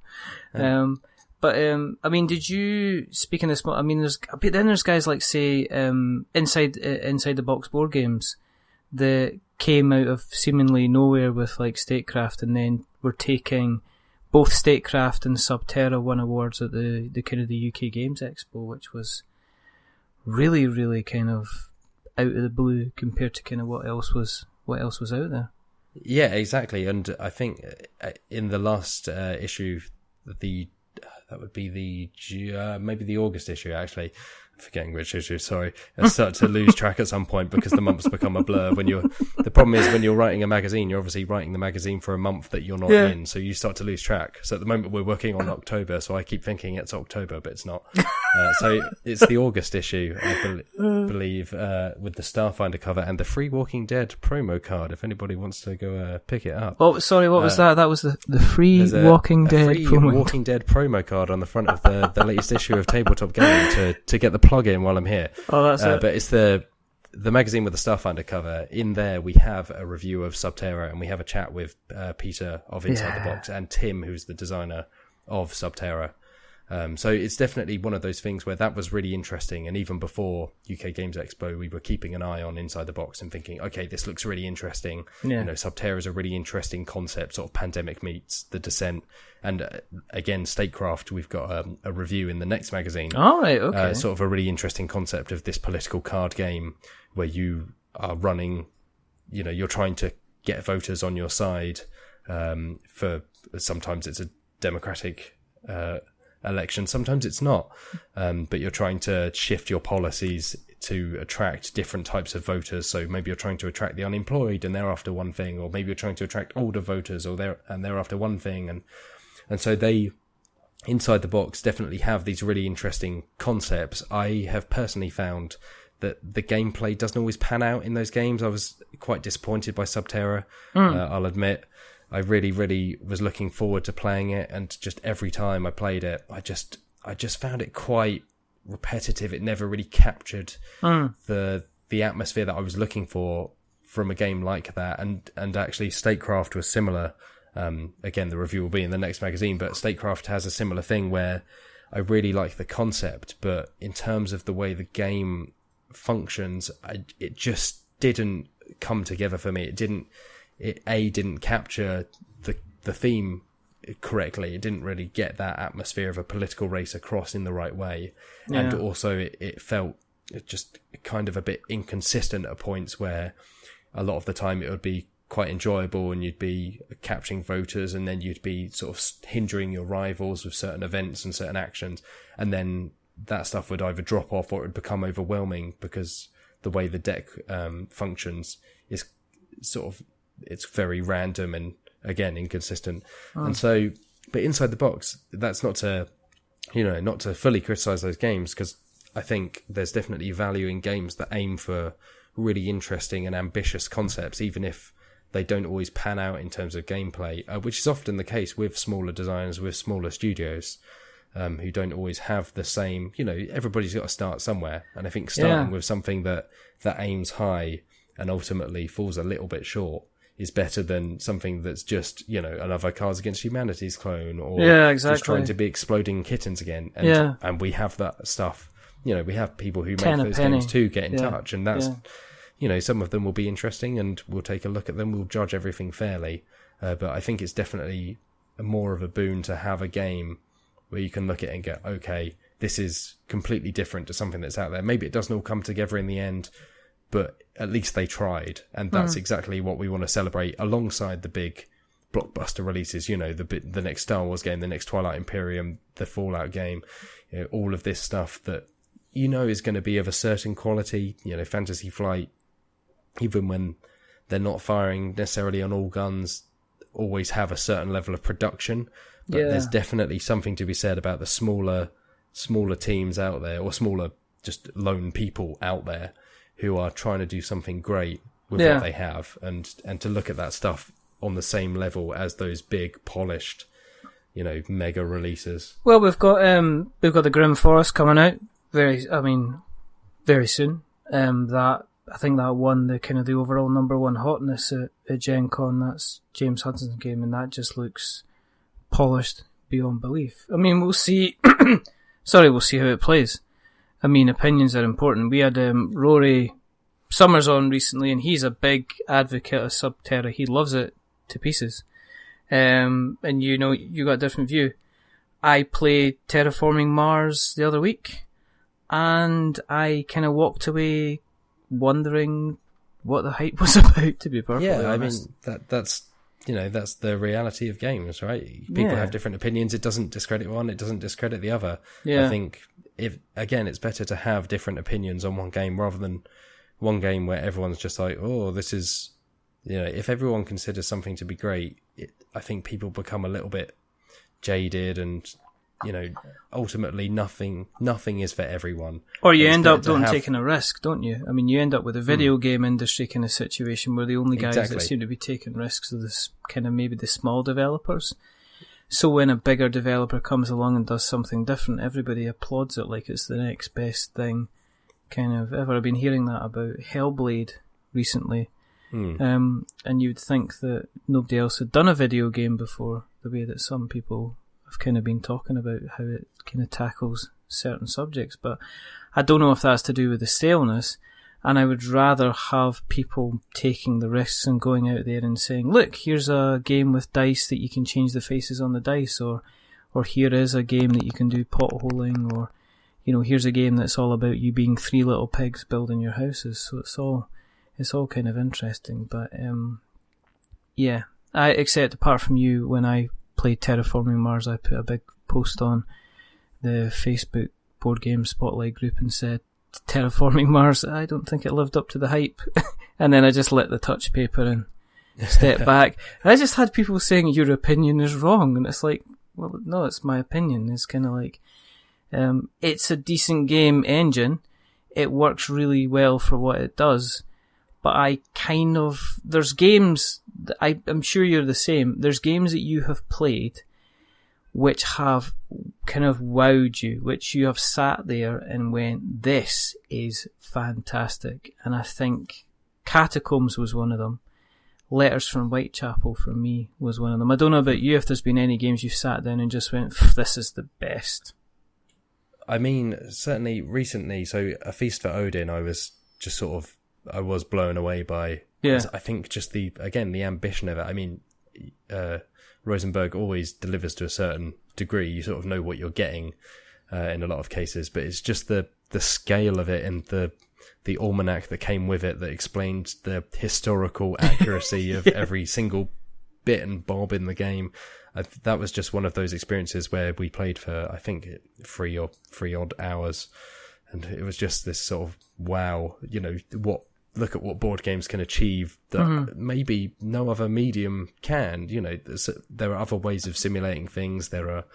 But I mean, did you, speaking of small, I mean, there's guys like, say, inside the box board games that came out of seemingly nowhere with like Statecraft, and then were taking both Statecraft and Subterra won awards at the kind of the UK Games Expo, which was really, really kind of out of the blue compared to kind of what else was out there. Yeah, exactly. And I think in the last issue, that would be maybe the August issue, actually. I'm forgetting which issue, sorry. I start to lose track at some point because the months become a blur. The problem is when you're writing a magazine, you're obviously writing the magazine for a month that you're not in, so you start to lose track. So at the moment we're working on October, so I keep thinking it's October, but it's not. So it's the August issue, I believe, with the Starfinder cover and the Free Walking Dead promo card, if anybody wants to go pick it up. Oh, sorry, what was that? That was the Free Walking Dead promo. Walking Dead promo card on the front of the latest issue of Tabletop Gaming to get the plug in while I'm here. Oh, that's it. But it's the magazine with the Starfinder cover. In there we have a review of Subterra, and we have a chat with Peter of Inside the Box and Tim, who's the designer of Subterra. So it's definitely one of those things where that was really interesting, and even before UK Games Expo we were keeping an eye on Inside the Box and thinking, okay, this looks really interesting. You know, Subterra is a really interesting concept, sort of Pandemic meets The Descent, and again, Statecraft, we've got a review in the next magazine. All right, okay. Sort of a really interesting concept of this political card game where you are running, you know, you're trying to get voters on your side, for sometimes it's a democratic election, sometimes it's not, but you're trying to shift your policies to attract different types of voters. So maybe you're trying to attract the unemployed and they're after one thing, or maybe you're trying to attract older voters they're after one thing, and so they, Inside the Box, definitely have these really interesting concepts. I have personally found that the gameplay doesn't always pan out in those games. I was quite disappointed by Subterra, I'll admit. I really, really was looking forward to playing it, and just every time I played it, I just found it quite repetitive. It never really captured the atmosphere that I was looking for from a game like that. And actually, Statecraft was similar. Again, the review will be in the next magazine, but Statecraft has a similar thing where I really like the concept, but in terms of the way the game functions, it just didn't come together for me. It didn't capture the theme correctly. It didn't really get that atmosphere of a political race across in the right way. And also it felt just kind of a bit inconsistent at points, where a lot of the time it would be quite enjoyable and you'd be capturing voters, and then you'd be sort of hindering your rivals with certain events and certain actions, and then that stuff would either drop off or it would become overwhelming because the way the deck functions is sort of, it's very random and again inconsistent. And so, but Inside the Box, that's not to fully criticize those games, because I think there's definitely value in games that aim for really interesting and ambitious concepts, even if they don't always pan out in terms of gameplay, which is often the case with smaller designers, with smaller studios, who don't always have the same, everybody's got to start somewhere. And I think starting with something that aims high and ultimately falls a little bit short is better than something that's just, another Cards Against Humanity's clone, or just trying to be Exploding Kittens again. And we have that stuff. We have people who make those games too get in touch, and that's, some of them will be interesting, and we'll take a look at them. We'll judge everything fairly, but I think it's definitely more of a boon to have a game where you can look at it and go, okay, this is completely different to something that's out there. Maybe it doesn't all come together in the end, but at least they tried, and that's exactly what we want to celebrate alongside the big blockbuster releases. The next Star Wars game, the next Twilight Imperium, the Fallout game, all of this stuff that is going to be of a certain quality. Fantasy Flight, even when they're not firing necessarily on all guns, always have a certain level of production. But there's definitely something to be said about the smaller teams out there, or smaller just lone people out there who are trying to do something great with what they have, and to look at that stuff on the same level as those big polished, mega releases. Well, we've got the Grim Forest coming out very soon. That I think that won the kind of the overall number one hotness at Gen Con. That's James Hudson's game, and that just looks polished beyond belief. I mean, we'll see. We'll see how it plays. I mean, opinions are important. We had Rory Summers on recently, and he's a big advocate of Subterra. He loves it to pieces. And you got a different view. I played Terraforming Mars the other week, and I kind of walked away wondering what the hype was about, to be perfectly honest. I mean, that's the reality of games, right? People have different opinions. It doesn't discredit one, it doesn't discredit the other. I think, it's better to have different opinions on one game rather than one game where everyone's just like, oh, this is, if everyone considers something to be great, I think people become a little bit jaded, and ultimately nothing is for everyone. Or you end up taking a risk, don't you? I mean, you end up with a video game industry kind of situation where the only guys that seem to be taking risks are this kind of maybe the small developers. So when a bigger developer comes along and does something different, everybody applauds it like it's the next best thing kind of ever. I've been hearing that about Hellblade recently. And you'd think that nobody else had done a video game before, the way that some people have kind of been talking about how it kind of tackles certain subjects. But I don't know if that's to do with the staleness, and I would rather have people taking the risks and going out there and saying, look, here's a game with dice that you can change the faces on the dice, or here is a game that you can do potholing, or here's a game that's all about you being three little pigs building your houses. So it's all kind of interesting, but except apart from you, when I played Terraforming Mars, I put a big post on the Facebook Board Game Spotlight group and said, Terraforming Mars, I don't think it lived up to the hype. And then I just lit the touch paper and stepped back. And I just had people saying your opinion is wrong, and it's like, well, no, it's my opinion. It's kind of like, it's a decent game engine. It works really well for what it does. But there's games, I'm sure you're the same, there's games that you have played which have kind of wowed you, which you have sat there and went, this is fantastic. And I think Catacombs was one of them. Letters from Whitechapel for me was one of them. I don't know about you, if there's been any games you've sat down and just went, this is the best. I mean, certainly recently, so A Feast for Odin, I was blown away by. I think just the ambition of it. I mean, Rosenberg always delivers to a certain degree. You sort of know what you're getting in a lot of cases, but it's just the scale of it, and the almanac that came with it that explained the historical accuracy of every single bit and bob in the game. That was just one of those experiences where we played for, I think, 3 odd hours, and it was just this sort of wow, look at what board games can achieve that maybe no other medium can. There are other ways of simulating things. There are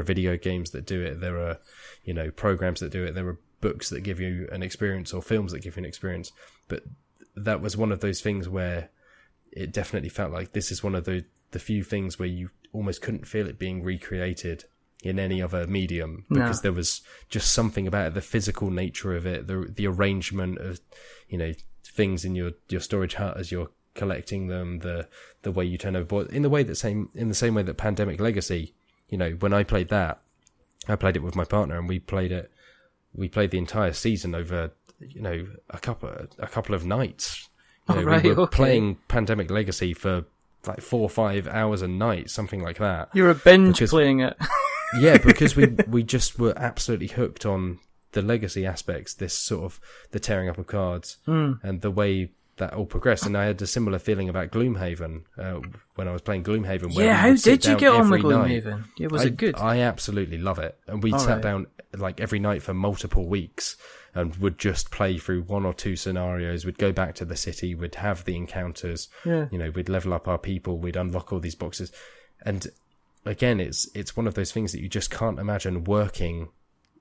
video games that do it. There are, programs that do it. There are books that give you an experience, or films that give you an experience. But that was one of those things where it definitely felt like this is one of the few things where you almost couldn't feel it being recreated in any other medium, because there was just something about it, the physical nature of it, the arrangement of, things in your storage hut as you're collecting them, the way you turn over board, in the same way that Pandemic Legacy, when I played that, I played it with my partner, and we played the entire season over a couple of nights. We were playing Pandemic Legacy for like 4 or 5 hours a night, something like that. You're a binge playing it. Yeah, because we just were absolutely hooked on the legacy aspects, this sort of the tearing up of cards and the way that all progressed. And I had a similar feeling about Gloomhaven when I was playing Gloomhaven. Yeah, how did you get on with Gloomhaven? Yeah, was it good? I absolutely love it. And we sat down like every night for multiple weeks and would just play through 1 or 2 scenarios. We'd go back to the city, we'd have the encounters, we'd level up our people, we'd unlock all these boxes. And again, it's one of those things that you just can't imagine working.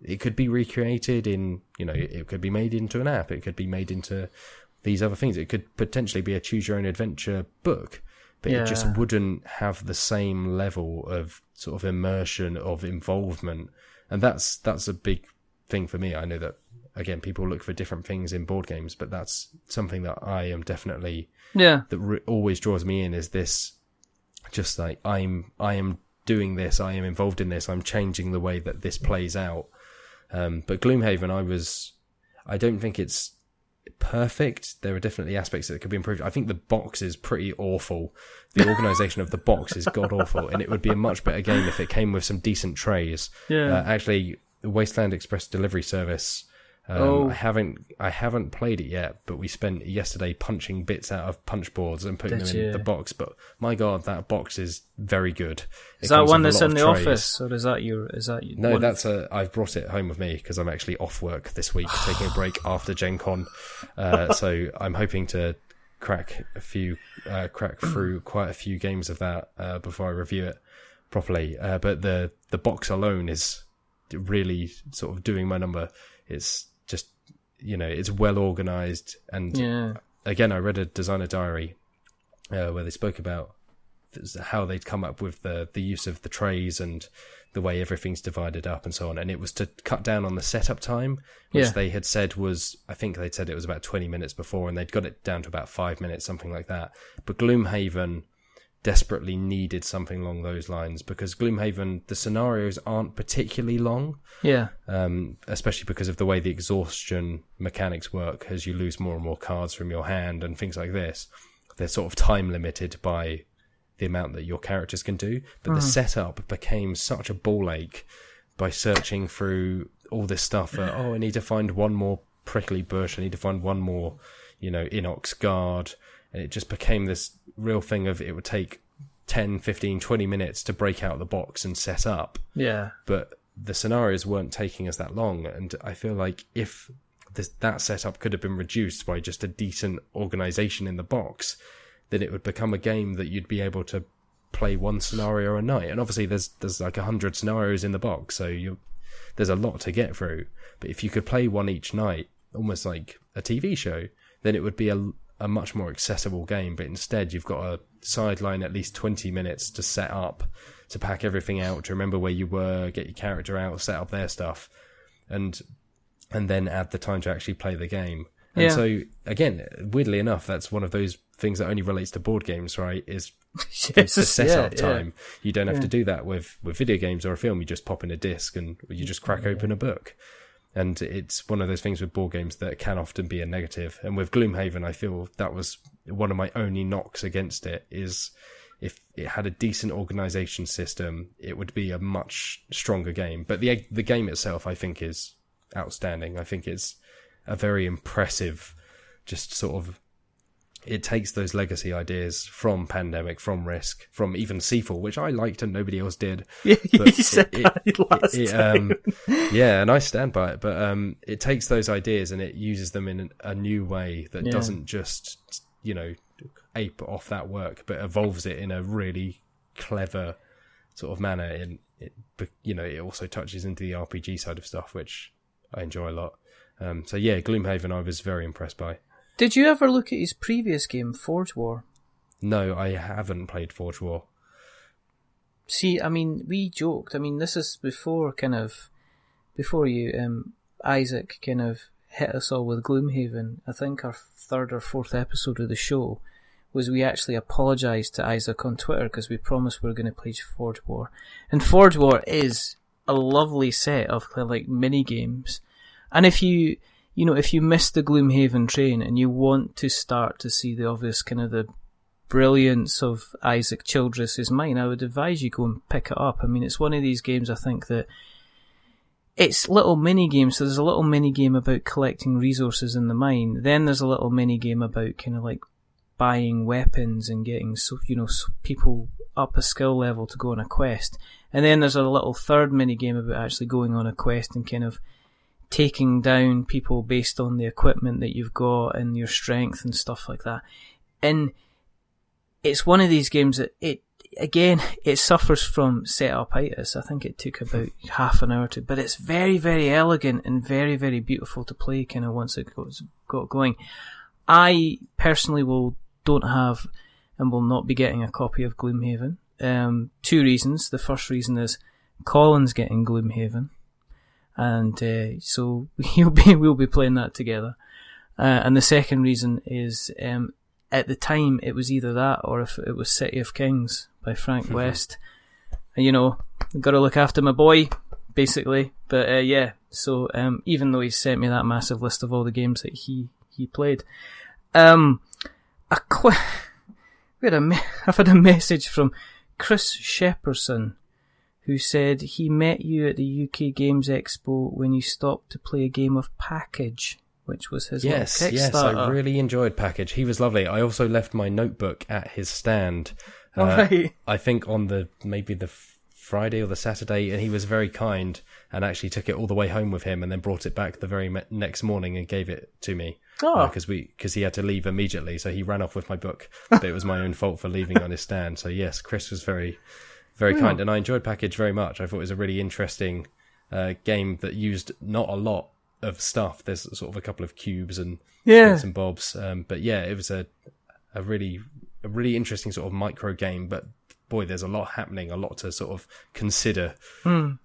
It could be recreated in, it could be made into an app, it could be made into these other things. It could potentially be a choose your own adventure book, but it just wouldn't have the same level of sort of immersion, of involvement. And that's a big thing for me. I know that, again, people look for different things in board games, but that's something that I am definitely, that always draws me in, is this, just like, I am doing this, I am involved in this, I'm changing the way that this plays out. But Gloomhaven, I don't think it's perfect. There are definitely aspects that could be improved. I think the box is pretty awful. The organisation of the box is god awful, and it would be a much better game if it came with some decent trays. Actually, the Wasteland Express delivery service, I haven't played it yet, but we spent yesterday punching bits out of punch boards and putting them in the box. But my god, that box is very good. Is that one that's in the office, or is that your? No, that's I've brought it home with me because I'm actually off work this week, taking a break after Gen Con. So I'm hoping to crack through quite a few games of that before I review it properly. But the box alone is really sort of doing my number. It's just, it's well organized. And again, I read a designer diary where they spoke about how they'd come up with the use of the trays and the way everything's divided up and so on. And it was to cut down on the setup time, which they had said was, I think they'd said it was about 20 minutes before, and they'd got it down to about 5 minutes, something like that. But Gloomhaven desperately needed something along those lines, because Gloomhaven, the scenarios aren't particularly long. Especially because of the way the exhaustion mechanics work. As you lose more and more cards from your hand and things like this, they're sort of time limited by the amount that your characters can do. But the setup became such a ball ache by searching through all this stuff. I need to find one more prickly bush, I need to find one more Inox guard. And it just became this real thing of, it would take 10, 15, 20 minutes to break out the box and set up. But the scenarios weren't taking us that long. And I feel like if that setup could have been reduced by just a decent organisation in the box, then it would become a game that you'd be able to play one scenario a night. And obviously there's like 100 scenarios in the box, so there's a lot to get through. But if you could play one each night, almost like a TV show, then it would be a much more accessible game. But instead you've got to sideline at least 20 minutes to set up, to pack everything out, to remember where you were, get your character out, set up their stuff, and then add the time to actually play the game. And so, again, weirdly enough, that's one of those things that only relates to board games, right? Is the setup time. You don't have to do that with video games or a film. You just pop in a disc and you just crack open a book. And it's one of those things with board games that can often be a negative. And with Gloomhaven, I feel that was one of my only knocks against it, is if it had a decent organisation system, it would be a much stronger game. But the game itself, I think, is outstanding. I think it's a very impressive, just sort of, it takes those legacy ideas from Pandemic, from Risk, from even Seafall, which I liked and nobody else did. Yeah, you said that last time. Yeah, and I stand by it. But it takes those ideas and it uses them in a new way that doesn't just, ape off that work, but evolves it in a really clever sort of manner. And it also touches into the RPG side of stuff, which I enjoy a lot. So yeah, Gloomhaven I was very impressed by. Did you ever look at his previous game, Forge War? No, I haven't played Forge War. See, I mean, we joked. I mean, this is before you, Isaac, kind of hit us all with Gloomhaven. I think our 3rd or 4th episode of the show was we actually apologised to Isaac on Twitter because we promised we were going to play Forge War. And Forge War is a lovely set of like mini games. And if you if you miss the Gloomhaven train and you want to start to see the obvious kind of the brilliance of Isaac Childress's mine, I would advise you go and pick it up. I mean, it's one of these games, I think, that it's little mini games. So there's a little mini game about collecting resources in the mine. Then there's a little mini game about kind of like buying weapons and getting people up a skill level to go on a quest. And then there's a little third mini game about actually going on a quest and kind of taking down people based on the equipment that you've got and your strength and stuff like that. And it's one of these games that it suffers from setup-itis. I think it took about half an hour but it's very, very elegant and very, very beautiful to play kind of once it got going. I personally don't have and will not be getting a copy of Gloomhaven. 2 reasons. The first reason is Colin's getting Gloomhaven, and so we'll be playing that together. And the second reason is at the time it was either that or if it was City of Kings by Frank West. Got to look after my boy, basically. But so even though he sent me that massive list of all the games that he played, I've had a message from Chris Shepperson, who said he met you at the UK Games Expo when you stopped to play a game of Package, which was his Kickstarter. Yes, I really enjoyed Package. He was lovely. I also left my notebook at his stand. Right. I think on maybe the Friday or the Saturday, and he was very kind and actually took it all the way home with him and then brought it back the very next morning and gave it to me. Because he had to leave immediately, so he ran off with my book. But it was my own fault for leaving on his stand. So yes, Chris was very, very kind, and I enjoyed Package very much. I thought it was a really interesting game that used not a lot of stuff. There's sort of a couple of cubes and bits and bobs, but it was a really interesting sort of micro game. But boy, there's a lot happening, a lot to sort of consider. Well,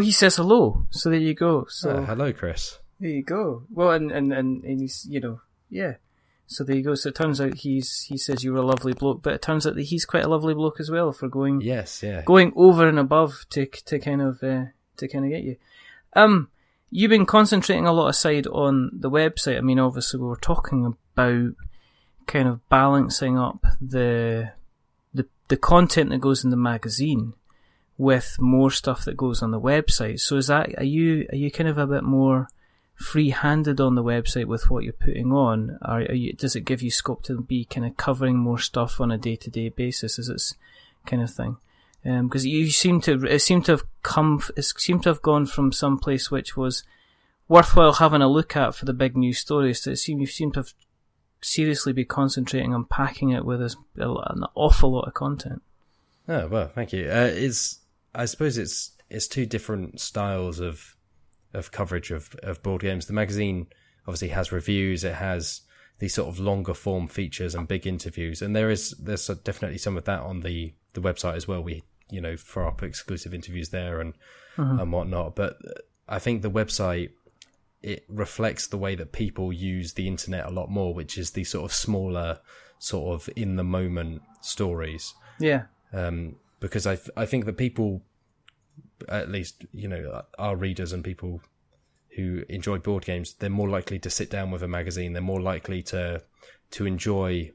he says hello, so there you go. So hello, Chris. There you go. Well, and he's, So there you go. So it turns out he says you were a lovely bloke, but it turns out that he's quite a lovely bloke as well for going going over and above to kind of get you. You've been concentrating a lot aside on the website. I mean, obviously we were talking about kind of balancing up the content that goes in the magazine with more stuff that goes on the website. So are you kind of a bit more free-handed on the website with what you're putting on? Does it give you scope to be kind of covering more stuff on a day-to-day basis? Is it kind of thing? Because it seemed to have gone from some place which was worthwhile having a look at for the big news stories to you seem to have seriously be concentrating on packing it with an awful lot of content. Oh well, thank you. I suppose it's two different styles of coverage of board games. The magazine obviously has reviews. It has these sort of longer form features and big interviews, and there's definitely some of that on the website as well. We throw up exclusive interviews there and whatnot. But I think the website, it reflects the way that people use the internet a lot more, which is the sort of smaller, sort of in the moment stories. Yeah. Because I think that people, at least, our readers and people who enjoy board games, they're more likely to sit down with a magazine. They're more likely to enjoy,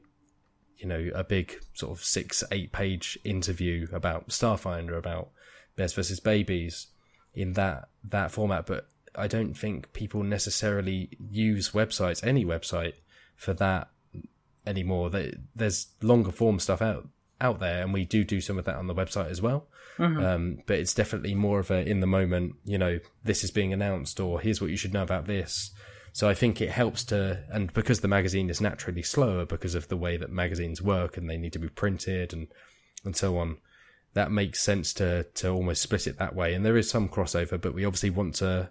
a big sort of 6-8 page interview about Starfinder, about Bears vs. Babies in that format. But I don't think people necessarily use websites, any website, for that anymore. There's longer form stuff out there, and we do some of that on the website as well. But it's definitely more of a in the moment, this is being announced, or here's what you should know about this. So I think it helps and because the magazine is naturally slower because of the way that magazines work and they need to be printed and so on, that makes sense to almost split it that way. And there is some crossover, but we obviously want to,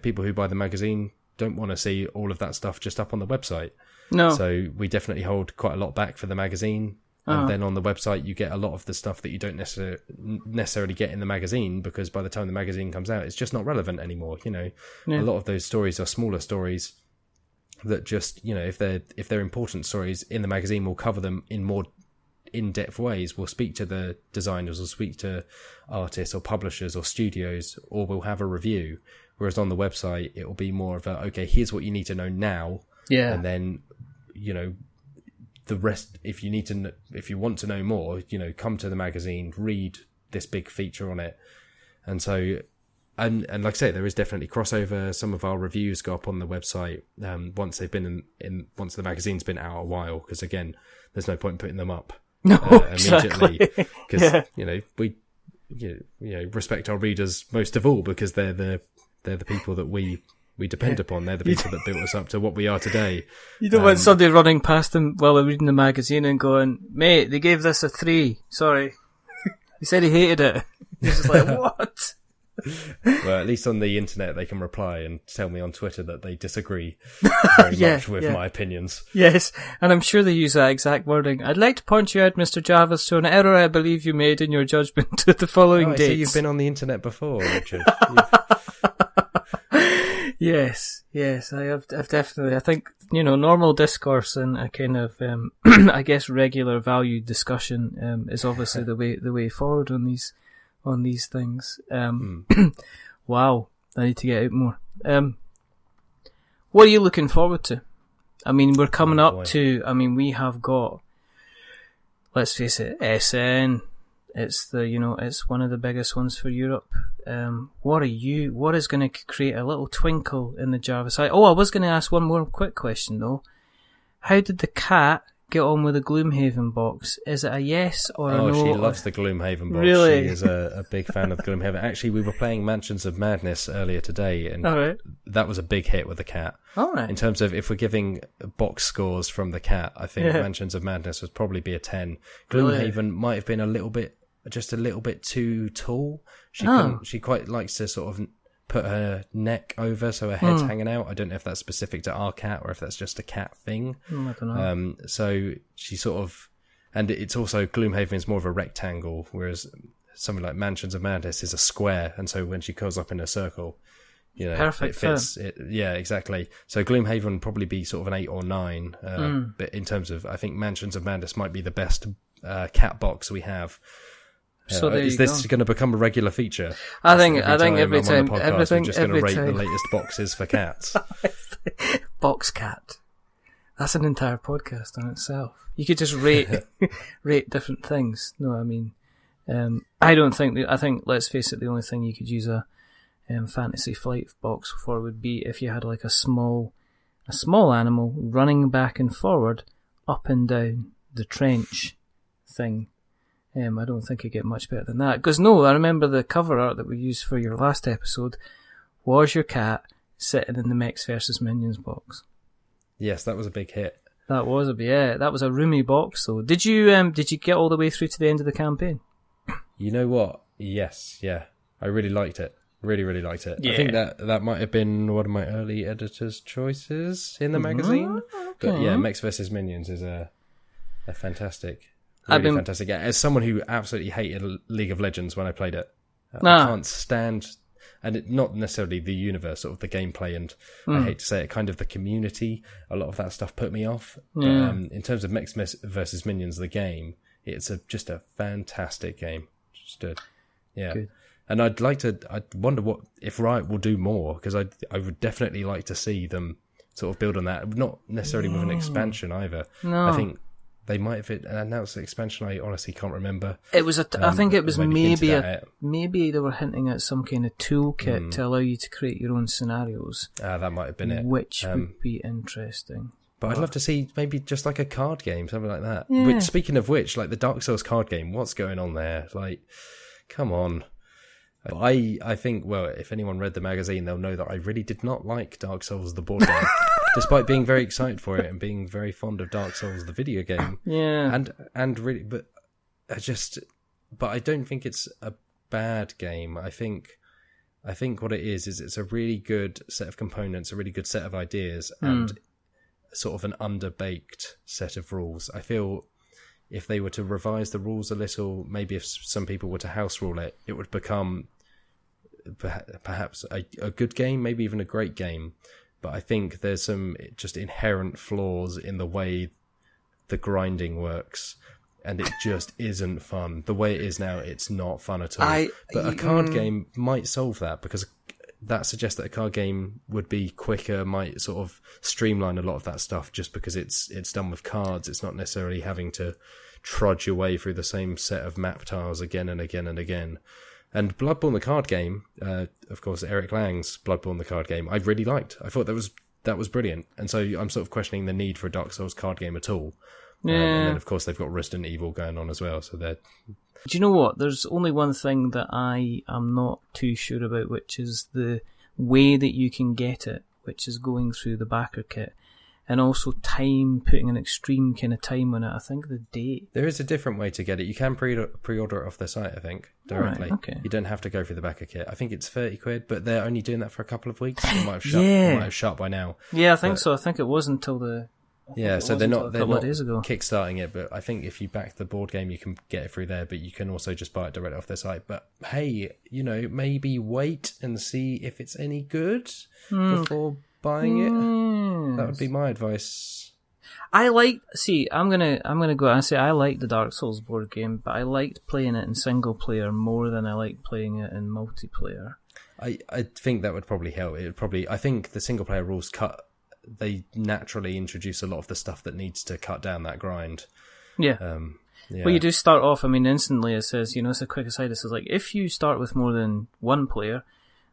people who buy the magazine don't want to see all of that stuff just up on the website. No. So we definitely hold quite a lot back for the magazine. And then on the website, you get a lot of the stuff that you don't necessarily get in the magazine, because by the time the magazine comes out, it's just not relevant anymore. A lot of those stories are smaller stories that just, if they're important stories in the magazine, we'll cover them in more in-depth ways. We'll speak to the designers, we'll speak to artists or publishers or studios, or we'll have a review. Whereas on the website, it will be more of a, okay, here's what you need to know now. Yeah. And then, the rest, if you want to know more, come to the magazine, read this big feature on it. And so, and like I say, there is definitely crossover. Some of our reviews go up on the website once they've been once the magazine's been out a while, because again, there's no point in putting them up immediately, because we respect our readers most of all, because they're the people that we depend upon. They're the people that built us up to what we are today. You don't want somebody running past them while they're reading the magazine and going, "Mate, they gave this a 3. Sorry." He said he hated it. He's just like, what? Well, at least on the internet they can reply and tell me on Twitter that they disagree very much with my opinions. Yes, and I'm sure they use that exact wording. I'd like to point you out, Mr. Jarvis, to an error I believe you made in your judgment of the following dates. So you've been on the internet before, Richard. Yes, I've definitely. I think, normal discourse and a kind of, I guess, regular value discussion is obviously the way forward on these things. Wow, I need to get out more. What are you looking forward to? I mean, we're coming up to. I mean, we have got. Let's face it, SN. It's it's one of the biggest ones for Europe. What is going to create a little twinkle in the Jarvis eye? Oh, I was going to ask one more quick question though. How did the cat get on with the Gloomhaven box? Is it a yes or a no? Oh, she loves the Gloomhaven box. Really? She is a big fan of the Gloomhaven. Actually, we were playing Mansions of Madness earlier today, and that was a big hit with the cat. All right. In terms of if we're giving box scores from the cat, I think Mansions of Madness would probably be a 10. Gloomhaven might have been just a little bit too tall. She quite likes to sort of put her neck over so her head's hanging out. I don't know if that's specific to our cat or if that's just a cat thing. I don't know. So she sort of, and it's also, Gloomhaven is more of a rectangle, whereas something like Mansions of Madness is a square, and so when she curls up in a circle, perfect it fits. Yeah, exactly. So Gloomhaven would probably be sort of an 8 or 9, but in terms of, I think Mansions of Madness might be the best cat box we have. So is this going to become a regular feature? I think every time, we're just going to rate the latest boxes for cats. Box cat. That's an entire podcast on itself. You could just rate different things. No, I mean, I don't think. I think, let's face it, the only thing you could use a Fantasy Flight box for would be if you had like a small animal running back and forward, up and down the trench thing. I don't think you get much better than that. Because I remember the cover art that we used for your last episode was your cat sitting in the Mechs vs Minions box. Yes, that was a big hit. That was a roomy box though. Did you get all the way through to the end of the campaign? You know what? Yes, yeah. I really liked it. Really, really liked it. Yeah. I think that might have been one of my early editor's choices in the magazine. Okay. But yeah, Mechs vs Minions is a fantastic... fantastic. As someone who absolutely hated League of Legends when I played it, I can't stand, and not necessarily the universe, sort of the gameplay, and I hate to say it, kind of the community. A lot of that stuff put me off. Yeah. But, in terms of Mechs vs Minions, the game, it's just a fantastic game. Good. And I wonder if Riot will do more, because I would definitely like to see them sort of build on that. Not necessarily with an expansion either. No. I think they might have announced the expansion. I honestly can't remember. It was I think it was maybe they were hinting at some kind of toolkit to allow you to create your own scenarios. That might have been it. Which would be interesting. But I'd love to see maybe just like a card game, something like that. Yeah. Speaking of which, like the Dark Souls card game, what's going on there? Like, come on. I think, well, if anyone read the magazine, they'll know that I really did not like Dark Souls, the board game. Despite being very excited for it and being very fond of Dark Souls, the video game. Yeah. And really, but I don't think it's a bad game. I think what it is it's a really good set of components, a really good set of ideas, and sort of an underbaked set of rules. I feel if they were to revise the rules a little, maybe if some people were to house rule it, it would become perhaps a good game, maybe even a great game. But I think there's some just inherent flaws in the way the grinding works, and it just isn't fun. The way it is now, it's not fun at all. But a card game might solve that, because that suggests that a card game would be quicker, might sort of streamline a lot of that stuff just because it's done with cards. It's not necessarily having to trudge your way through the same set of map tiles again and again and again. And Bloodborne the card game, of course, Eric Lang's Bloodborne the card game, I really liked. I thought that was brilliant. And so I'm sort of questioning the need for a Dark Souls card game at all. Yeah. And then, of course, they've got Resident Evil going on as well. So they're... Do you know what? There's only one thing that I am not too sure about, which is the way that you can get it, which is going through the backer kit. And also time, putting an extreme kind of time on it. I think the date. There is a different way to get it. You can pre-order it off their site, I think, directly. Right, okay. You don't have to go through the backer kit. I think it's £30, but they're only doing that for a couple of weeks. It might have shut. It might have shut by now. Yeah, I think so. I think it was until the. Yeah, so they're not days ago. kickstarting it, but I think if you back the board game, you can get it through there, but you can also just buy it directly off their site. But hey, maybe wait and see if it's any good before buying it. That would be my advice. I'm gonna go out and say I like the Dark Souls board game, but I liked playing it in single player more than I liked playing it in multiplayer. I think that would probably help. I think the single player rules they naturally introduce a lot of the stuff that needs to cut down that grind. Yeah. Yeah. Well, you do start off, instantly it says, it's a quick aside, it says, like, if you start with more than one player,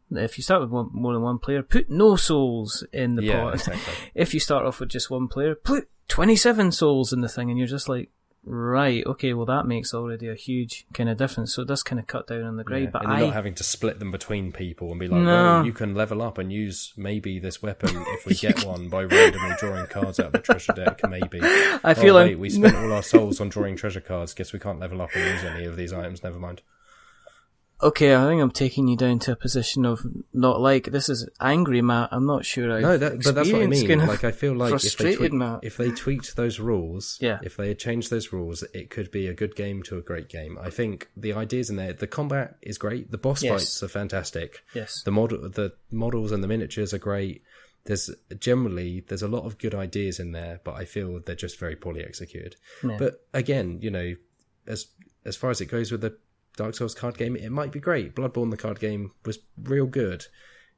more than one player, put no souls in the pot. Exactly. If you start off with just one player, put 27 souls in the thing, and you're just like, right, okay, well that makes already a huge kind of difference, so it does kind of cut down on the grade. Yeah, but and you're not having to split them between people and be like, No. well, you can level up and use maybe this weapon if we get one by randomly drawing cards out of the treasure deck, maybe. I feel like we spent all our souls on drawing treasure cards, guess we can't level up and use any of these items, never mind. Okay, I think I'm taking you down to a position of not like, this is angry, Matt. I'm not sure but that's what I mean. Like, I feel like if they tweaked those rules, yeah. if they had changed those rules, it could be a good game to a great game. I think the ideas in there, the combat is great, the boss fights are fantastic. Yes. The models and the miniatures are great. There's a lot of good ideas in there, but I feel they're just very poorly executed. Yeah. But again, as far as it goes with the Dark Souls card game, it might be great. Bloodborne the card game was real good,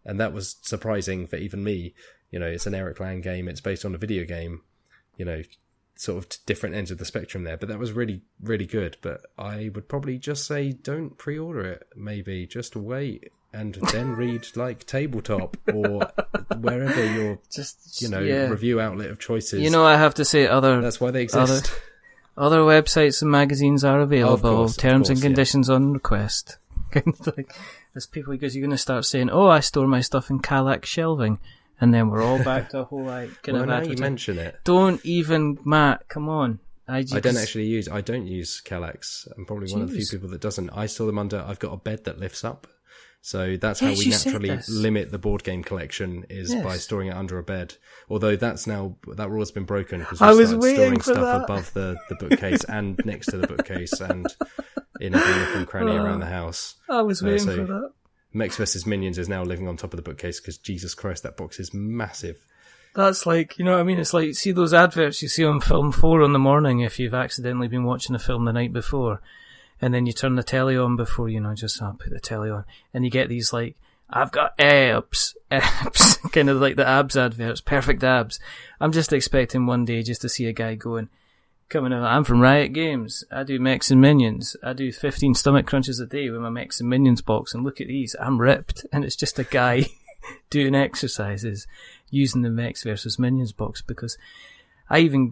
and that was surprising for even me. It's an Eric Lang game, it's based on a video game, sort of different ends of the spectrum there, but that was really, really good. But I would probably just say don't pre-order it, maybe just wait and then read like Tabletop or wherever your review outlet of choices. I have to say that's why they exist. Other websites and magazines are available. Terms and conditions on request. There's people, because you're going to start saying, "Oh, I store my stuff in Kallax shelving," and then we're all back to a whole now you mention it. Don't even, Matt. Come on. I don't use Kallax. I'm probably one of the few people that doesn't. I store them under. I've got a bed that lifts up. So that's how we naturally limit the board game collection is by storing it under a bed. Although that rule has been broken because we started storing stuff above the bookcase and next to the bookcase and in every nook and cranny around the house. I was waiting for that. Mechs vs. Minions is now living on top of the bookcase because Jesus Christ, that box is massive. That's like, it's like, see those adverts you see on Film 4 in the morning if you've accidentally been watching a film the night before. And then you turn the telly on before, put the telly on. And you get these like, I've got abs, kind of like the abs adverts, perfect abs. I'm just expecting one day just to see a guy coming out, I'm from Riot Games. I do Mechs and Minions. I do 15 stomach crunches a day with my Mechs and Minions box. And look at these, I'm ripped. And it's just a guy doing exercises using the Mechs versus Minions box, because I even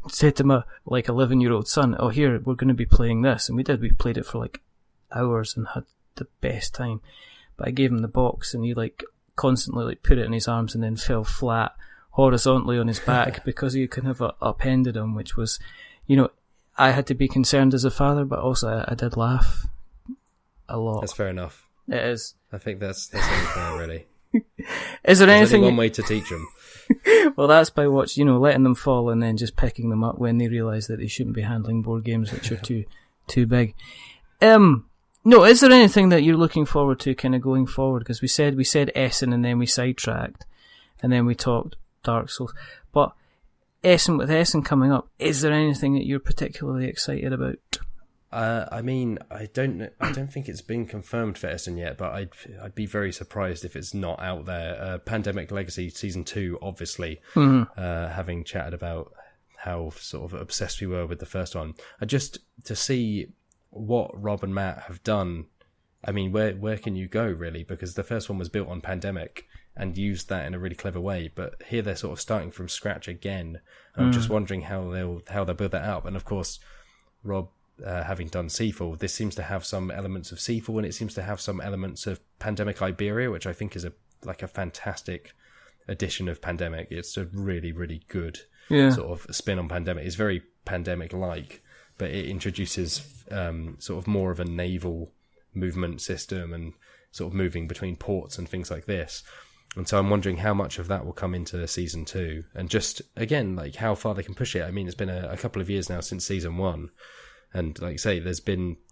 said to my 11-year-old son, "Oh, here, we're going to be playing this," and we did. We played it for hours and had the best time. But I gave him the box, and he constantly put it in his arms and then fell flat horizontally on his back because he couldn't have upended him, which was, I had to be concerned as a father, but also I did laugh a lot. That's fair enough. It is. I think that's only fair, really. Is there anything? Only one way to teach them. Well, that's by letting them fall and then just picking them up when they realise that they shouldn't be handling board games which are too big. No, is there anything that you're looking forward to kind of going forward? Because we said Essen and then we sidetracked and then we talked Dark Souls. But with Essen coming up, is there anything that you're particularly excited about? I mean, I don't think it's been confirmed for Essen yet, but I'd be very surprised if it's not out there. Pandemic Legacy Season 2, obviously, having chatted about how sort of obsessed we were with the first one. Just to see what Rob and Matt have done, I mean, where can you go, really? Because the first one was built on Pandemic and used that in a really clever way, but here they're sort of starting from scratch again. I'm just wondering how they'll build that up. And of course, Rob, having done Seafall, this seems to have some elements of Seafall, and it seems to have some elements of Pandemic Iberia, which I think is a fantastic edition of Pandemic. It's a really, really good sort of spin on Pandemic. It's very Pandemic-like, but it introduces sort of more of a naval movement system and sort of moving between ports and things like this. And so I'm wondering how much of that will come into Season 2, and just, again, like how far they can push it. I mean, it's been a couple of years now since Season 1. And like I say,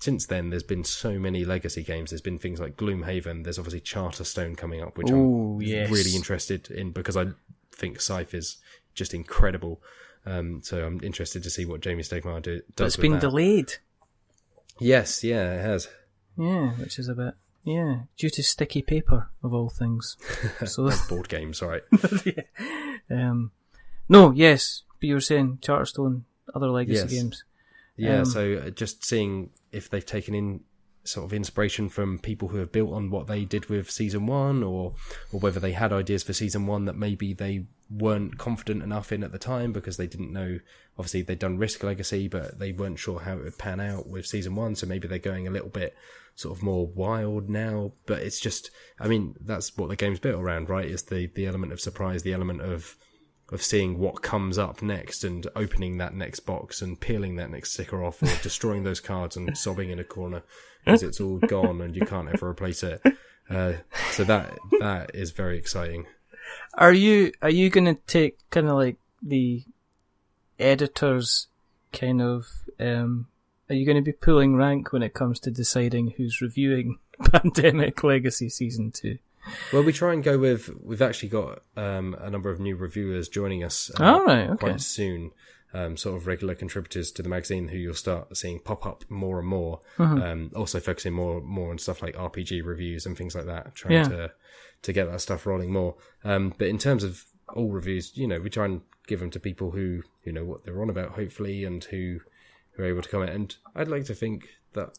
since then, there's been so many legacy games. There's been things like Gloomhaven. There's obviously Charterstone coming up, which I'm really interested in because I think Scythe is just incredible. So I'm interested to see what Jamie Stegmaier does. But it's been delayed. Yes, yeah, it has. Yeah, which is a bit, due to sticky paper, of all things. So board games, right? No, yes, but you were saying Charterstone, other legacy games. Yeah, so just seeing if they've taken in sort of inspiration from people who have built on what they did with Season 1, or whether they had ideas for Season 1 that maybe they weren't confident enough in at the time because they didn't know. Obviously, they'd done Risk Legacy, but they weren't sure how it would pan out with Season 1, so maybe they're going a little bit sort of more wild now. But it's just, I mean, that's what the game's built around, right? Is the element of surprise, the element of seeing what comes up next and opening that next box and peeling that next sticker off, or destroying those cards and sobbing in a corner because it's all gone and you can't ever replace it. So that is very exciting. Are you going to take kind of like the editors kind of, are you going to be pulling rank when it comes to deciding who's reviewing Pandemic Legacy Season 2? Well, we try and go with, we've actually got a number of new reviewers joining us quite soon, sort of regular contributors to the magazine who you'll start seeing pop up more and more, also focusing more on stuff like RPG reviews and things like that, trying to get that stuff rolling more. But in terms of all reviews, we try and give them to people who know what they're on about, hopefully, and who are able to comment. And I'd like to think that,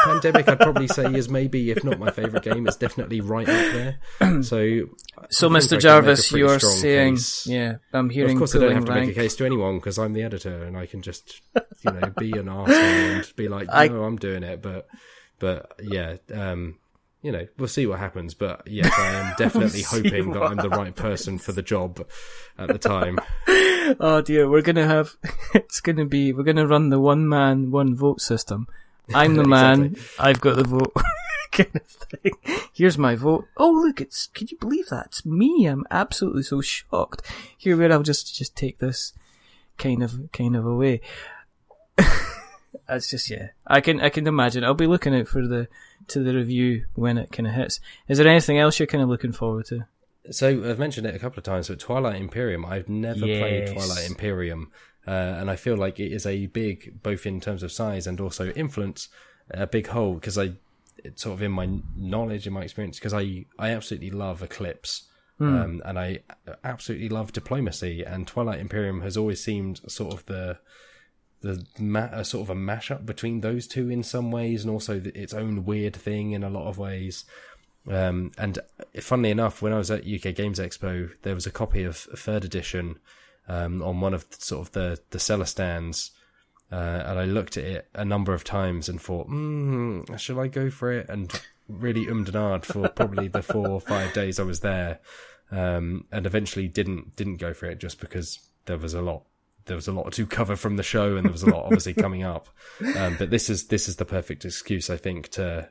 Pandemic, I'd probably say, is maybe, if not my favourite game, it's definitely right up there. So Mr. Jarvis, you're saying, I'm hearing. Of course, I don't have to make a case to anyone because I'm the editor and I can just, be an arsehole and be like, no, I'm doing it. But yeah, we'll see what happens. But yes, I am definitely hoping that I'm the right person for the job at the time. Oh dear, we're going to run the one man, one vote system. I'm the man, exactly. I've got the vote kind of thing. Here's my vote. Oh look, can you believe that? It's me. I'm absolutely so shocked. Here where I'll just take this kind of away. That's just, I can imagine. I'll be looking out for the review when it kind of hits. Is there anything else you're kind of looking forward to? So I've mentioned it a couple of times, but Twilight Imperium, I've never played Twilight Imperium. And I feel like it is a big, both in terms of size and also influence, a big hole, because it's sort of in my knowledge, in my experience, because I absolutely love Eclipse, and I absolutely love Diplomacy, and Twilight Imperium has always seemed sort of sort of a mashup between those two in some ways, and also its own weird thing in a lot of ways. And funnily enough, when I was at UK Games Expo, there was a copy of 3rd edition on one of sort of the cellar stands, and I looked at it a number of times and thought, should I go for it? And really and ahed for probably the 4 or 5 days I was there, and eventually didn't go for it just because there was a lot to cover from the show, and there was a lot obviously coming up. But this is the perfect excuse, I think, to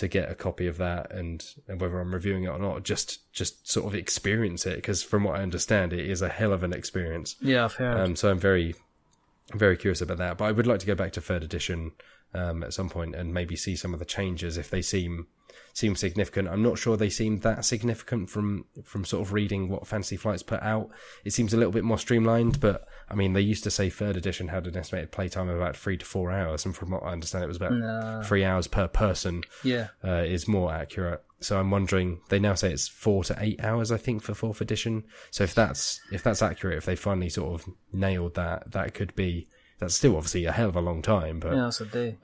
get a copy of that, and whether I'm reviewing it or not, just sort of experience it, because from what I understand, it is a hell of an experience. Yeah, I've heard. So I'm very, I'm very curious about that. But I would like to go back to 3rd edition at some point and maybe see some of the changes if they seem significant. I'm not sure they seem that significant from sort of reading what Fantasy Flight's put out. It seems a little bit more streamlined, but I mean, they used to say 3rd edition had an estimated playtime of about 3 to 4 hours, and from what I understand, it was about 3 hours per person. Yeah, is more accurate. So I'm wondering, they now say it's 4 to 8 hours, I think, for 4th edition. So if that's accurate, if they finally sort of nailed that could be. That's still obviously a hell of a long time, but that's a day.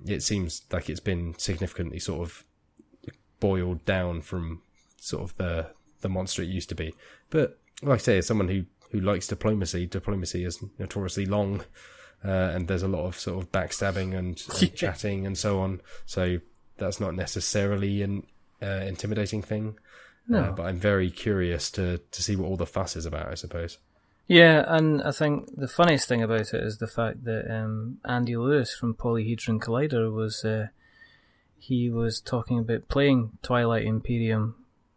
It seems like it's been significantly sort of boiled down from sort of the monster it used to be. But like I say, as someone who likes diplomacy is notoriously long, and there's a lot of sort of backstabbing and chatting and so on. So that's not necessarily an intimidating thing. No. But I'm very curious to see what all the fuss is about, I suppose. Yeah, and I think the funniest thing about it is the fact that Andy Lewis from Polyhedron Collider was talking about playing Twilight Imperium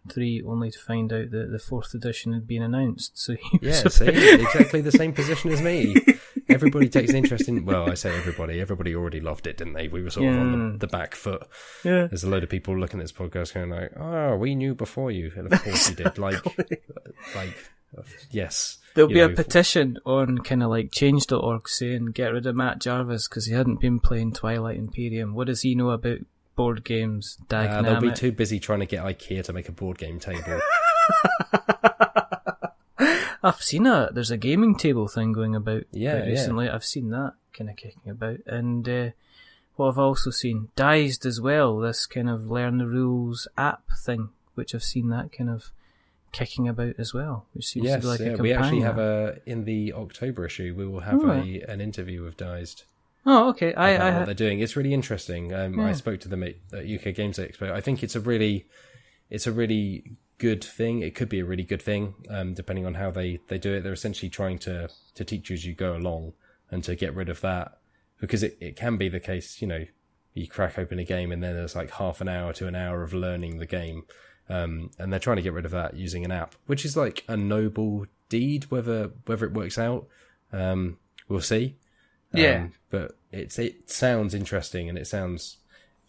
3 only to find out that the 4th edition had been announced. So exactly the same position as me. Everybody takes an interest in. Well, I say everybody. Everybody already loved it, didn't they? We were sort of on the back foot. Yeah. There's a load of people looking at this podcast going like, "Oh, we knew before you," and of course you did. Like, yes. There'll be a petition on kind of like change.org saying get rid of Matt Jarvis because he hadn't been playing Twilight Imperium. What does he know about board games? They'll be too busy trying to get IKEA to make a board game table. I've seen there's a gaming table thing going about recently. Yeah. I've seen that kind of kicking about. And what I've also seen, Dized as well, this kind of learn the rules app thing, which I've seen that kind of kicking about as well, which seems to be like a companion. We actually have in the October issue, we will have an interview with Dized. Oh, okay. What they're doing. It's really interesting. I spoke to them at UK Games Expo. I think it's a really good thing. It could be a really good thing, depending on how they do it. They're essentially trying to teach you as you go along and to get rid of that, because it can be the case, you crack open a game and then there's like half an hour to an hour of learning the game. And they're trying to get rid of that using an app, which is like a noble deed. Whether it works out, we'll see. But it sounds interesting, and it sounds.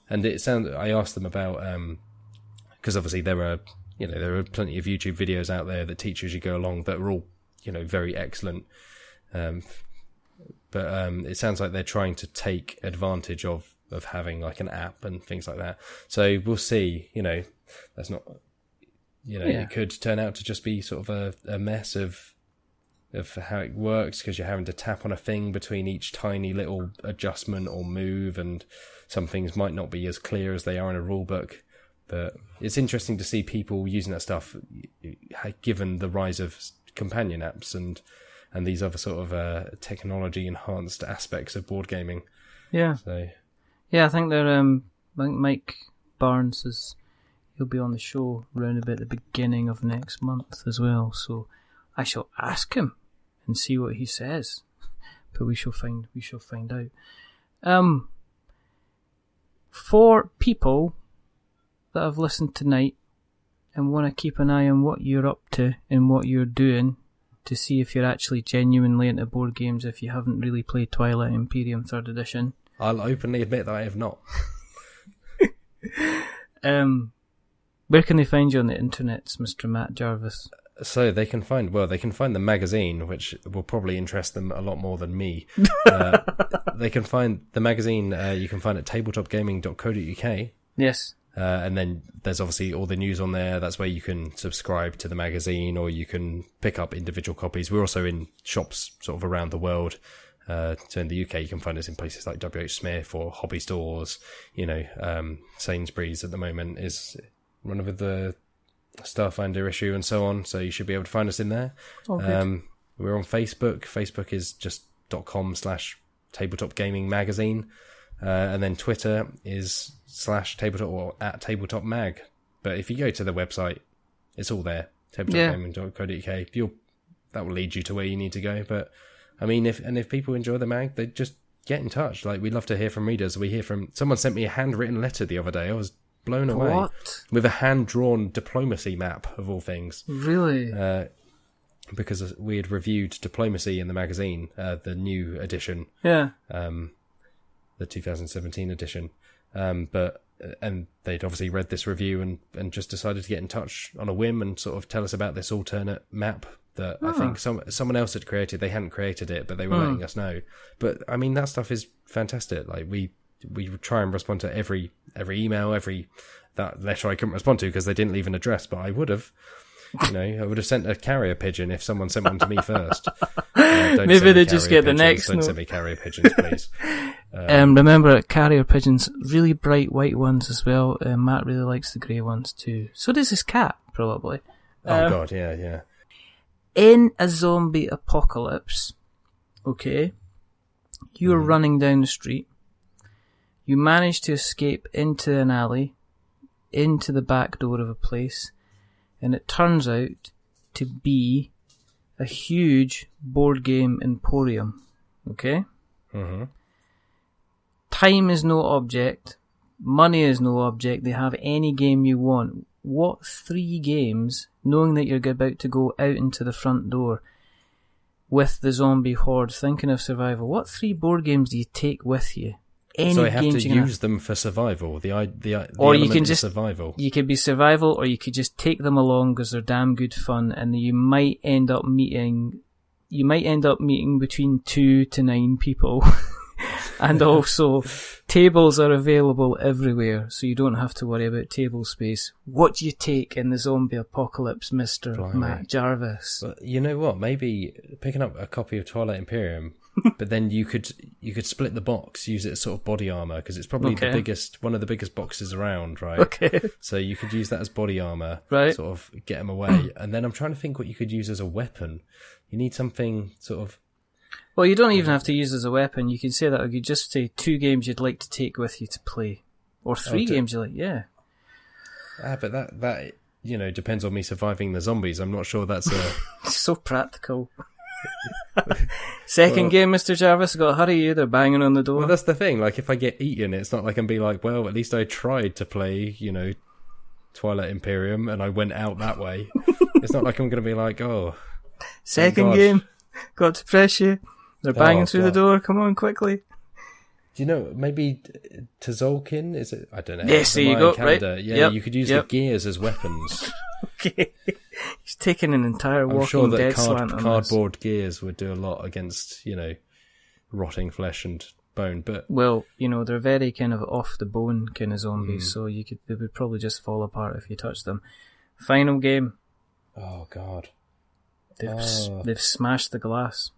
I asked them about because obviously there are plenty of YouTube videos out there that teach you as you go along that are all very excellent. But it sounds like they're trying to take advantage of having like an app and things like that. So we'll see. That's not. It could turn out to just be sort of a mess of how it works, because you're having to tap on a thing between each tiny little adjustment or move, and some things might not be as clear as they are in a rule book. But it's interesting to see people using that stuff, given the rise of companion apps and these other sort of technology enhanced aspects of board gaming. Yeah. So. Yeah, I think they're Mike Barnes he'll be on the show around about the beginning of next month as well. So I shall ask him and see what he says. But we shall find out. For people that have listened tonight and want to keep an eye on what you're up to and what you're doing to see if you're actually genuinely into board games if you haven't really played Twilight Imperium 3rd edition. I'll openly admit that I have not. Where can they find you on the internet, Mr. Matt Jarvis? So they can find the magazine, which will probably interest them a lot more than me. They can find the magazine. You can find it at tabletopgaming.co.uk. Yes. And then there's obviously all the news on there. That's where you can subscribe to the magazine, or you can pick up individual copies. We're also in shops sort of around the world. So in the UK, you can find us in places like WH Smith or hobby stores. Sainsbury's at the moment is one of the Starfinder issue and so on. So you should be able to find us in there. Oh, good. We're on Facebook. Facebook is just .com/Tabletop Gaming Magazine. And then Twitter is /tabletop or @tabletop mag. But if you go to the website, it's all there. tabletopgaming.co.uk. That will lead you to where you need to go. But I mean, if people enjoy the mag, they just get in touch. Like, we love to hear from readers. Someone sent me a handwritten letter the other day. I was blown away. What? With a hand-drawn diplomacy map, of all things. Really? because we had reviewed Diplomacy in the magazine, the new edition. Yeah. The 2017 edition. And they'd obviously read this review and just decided to get in touch on a whim and sort of tell us about this alternate map that I think someone else had created. They hadn't created it, but they were letting us know. But I mean, that stuff is fantastic. Like we try and respond to every email, that letter I couldn't respond to because they didn't leave an address, but I would have. I would have sent a carrier pigeon if someone sent one to me first. Maybe they just get the next. Don't send me carrier pigeons, please. Remember, carrier pigeons, really bright white ones as well. Matt really likes the grey ones too. So does his cat, probably. Oh God, yeah. In a zombie apocalypse, okay, you're running down the street. You manage to escape into an alley, into the back door of a place, and it turns out to be a huge board game emporium, okay? Mm-hmm. Time is no object. Money is no object. They have any game you want. What 3 games, knowing that you're about to go out into the front door with the zombie horde, thinking of survival, what 3 board games do you take with you? So I have to use them for survival. The or you can just survival. You could be survival, or you could just take them along because they're damn good fun, and you might end up meeting between 2 to 9 people. And also, tables are available everywhere, so you don't have to worry about table space. What do you take in the zombie apocalypse, Mr. Matt Jarvis? Well, you know what? Maybe picking up a copy of Twilight Imperium, but then you could split the box, use it as sort of body armor, because it's probably one of the biggest boxes around, right? Okay. So you could use that as body armor, right? Sort of get them away, and then I'm trying to think what you could use as a weapon. You need something sort of. Well, you don't even have to use it as a weapon. You can say that, or you just say 2 games you'd like to take with you to play. Or 3 games you like, yeah. But that depends on me surviving the zombies. I'm not sure that's a... So practical. Second game, Mr. Jarvis, got to hurry you, they're banging on the door. Well, that's the thing, like, if I get eaten, it's not like I can be like, well, at least I tried to play, Twilight Imperium, and I went out that way. It's not like I'm going to be like, oh... Second game, got to press you. They're banging through the door. Come on, quickly. Do you know, maybe Tzolk'in, is it? I don't know. Yes, there you go, calendar. right? Yeah, you could use the gears as weapons. Okay. He's taking an entire Walking I'm sure that Dead slant on cardboard this. gears would do a lot against, rotting flesh and bone, but... Well, they're very kind of off-the-bone kind of zombies, so they would probably just fall apart if you touched them. Final game. Oh, God. They've smashed the glass.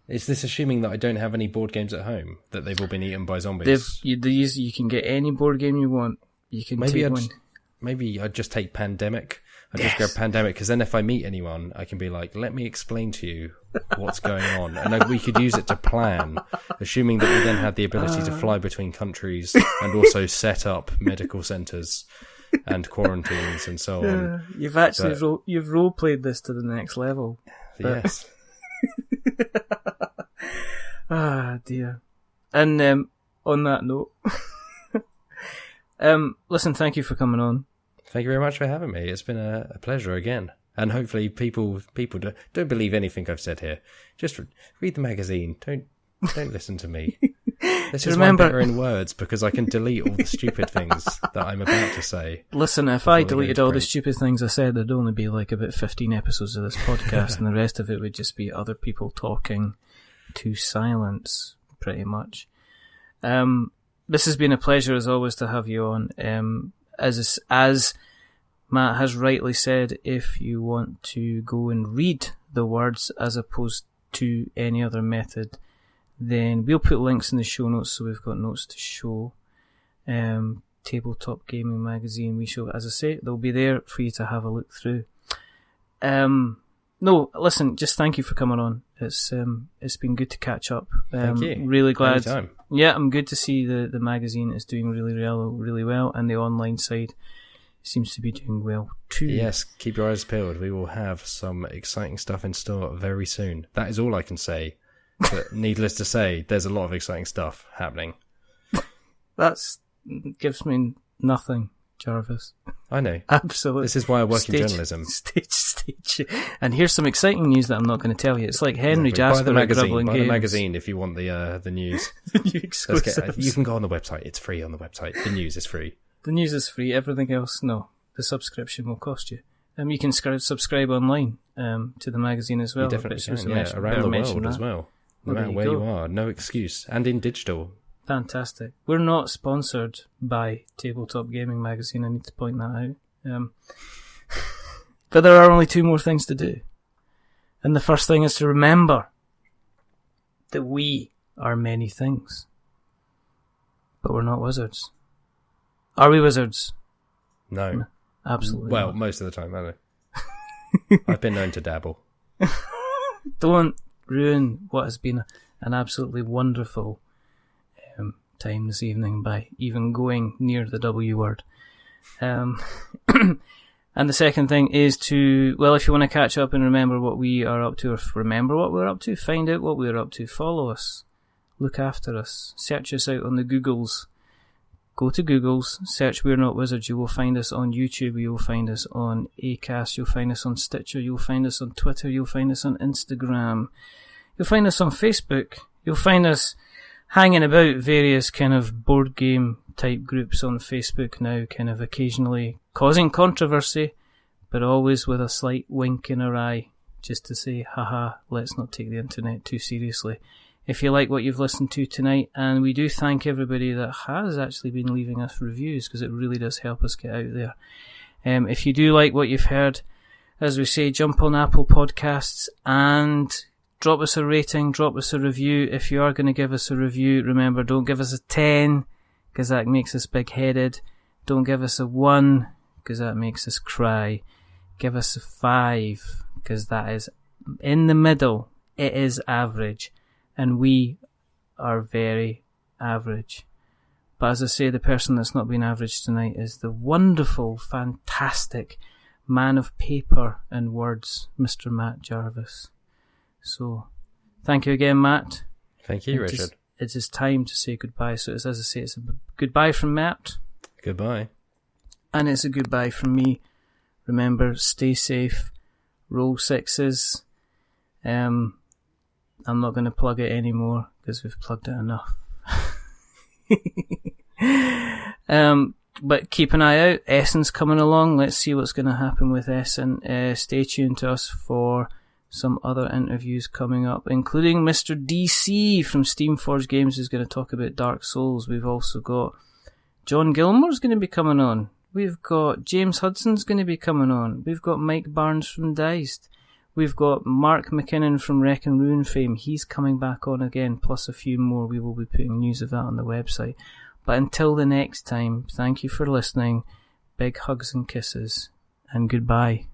Is this assuming that I don't have any board games at home? That they've all been eaten by zombies? You can get any board game you want. You can take one. Maybe I'd just take Pandemic. Just go Pandemic, because then if I meet anyone, I can be like, let me explain to you what's going on. And we could use it to plan, assuming that we then had the ability to fly between countries and also set up medical centres and quarantines and so on. You've actually you've role-played this to the next level. Yes. Dear. And on that note, listen, thank you for coming on. Thank you very much for having me. It's been a pleasure again. And hopefully people don't believe anything I've said here. Just read the magazine. Don't listen to me. This is why I'm better in words, because I can delete all the stupid things that I'm about to say. Listen, if I deleted all the stupid things I said, there'd only be like about 15 episodes of this podcast, and the rest of it would just be other people talking to silence, pretty much. This has been a pleasure, as always, to have you on. As Matt has rightly said, if you want to go and read the words as opposed to any other method, then we'll put links in the show notes, so we've got notes to show. Tabletop Gaming Magazine, we show, as I say, they'll be there for you to have a look through. No, listen, just thank you for coming on. It's been good to catch up. Thank you. Really glad. Anytime. Yeah, I'm good to see the magazine is doing really well, and the online side seems to be doing well too. Yes, keep your eyes peeled. We will have some exciting stuff in store very soon. That is all I can say. But needless to say, there's a lot of exciting stuff happening. That gives me nothing, Jarvis. I know. Absolutely. This is why I work in journalism. Stage. And here's some exciting news that I'm not going to tell you. It's like Henry Jasper buy the magazine. Buy the magazine if you want the news. The new exclusives. You can go on the website. It's free on the website. The news is free. The news is free. Everything else, no. The subscription will cost you. You can subscribe online to the magazine as well. You definitely can. Yeah, around the world as well. No matter where you are, no excuse. And in digital. Fantastic. We're not sponsored by Tabletop Gaming Magazine, I need to point that out. But there are only 2 more things to do. And the first thing is to remember that we are many things. But we're not wizards. Are we wizards? No. Absolutely well, not. Most of the time, I know. I've been known to dabble. Don't ruin what has been an absolutely wonderful time this evening by even going near the W word. And the second thing is to, well, if you want to catch up and remember what we are up to, or remember what we're up to, find out what we're up to, follow us, look after us, search us out on the Googles. Go to Google's, search We're Not Wizards. You will find us on YouTube, you will find us on Acast, you'll find us on Stitcher, you'll find us on Twitter, you'll find us on Instagram, you'll find us on Facebook, you'll find us hanging about various kind of board game type groups on Facebook now, kind of occasionally causing controversy, but always with a slight wink in our eye, just to say, haha, let's not take the internet too seriously. If you like what you've listened to tonight, and we do thank everybody that has actually been leaving us reviews, because it really does help us get out there. If you do like what you've heard, as we say, jump on Apple Podcasts and drop us a rating, drop us a review. If you are going to give us a review, remember, don't give us a 10, because that makes us big-headed. Don't give us a 1, because that makes us cry. Give us a 5, because that is in the middle. It is average. And we are very average. But as I say, the person that's not been average tonight is the wonderful, fantastic man of paper and words, Mr. Matt Jarvis. So, thank you again, Matt. Thank you, Richard. It is time to say goodbye. So, as I say, it's a goodbye from Matt. Goodbye. And it's a goodbye from me. Remember, stay safe. Roll 6s. I'm not going to plug it anymore because we've plugged it enough. But keep an eye out. Essen's coming along. Let's see what's going to happen with Essen. Stay tuned to us for some other interviews coming up, including Mr. DC from Steamforge Games, who's going to talk about Dark Souls. We've also got John Gilmore's going to be coming on. We've got James Hudson's going to be coming on. We've got Mike Barnes from Diced. We've got Mark McKinnon from Wreck and Ruin fame. He's coming back on again, plus a few more. We will be putting news of that on the website. But until the next time, thank you for listening. Big hugs and kisses, and goodbye.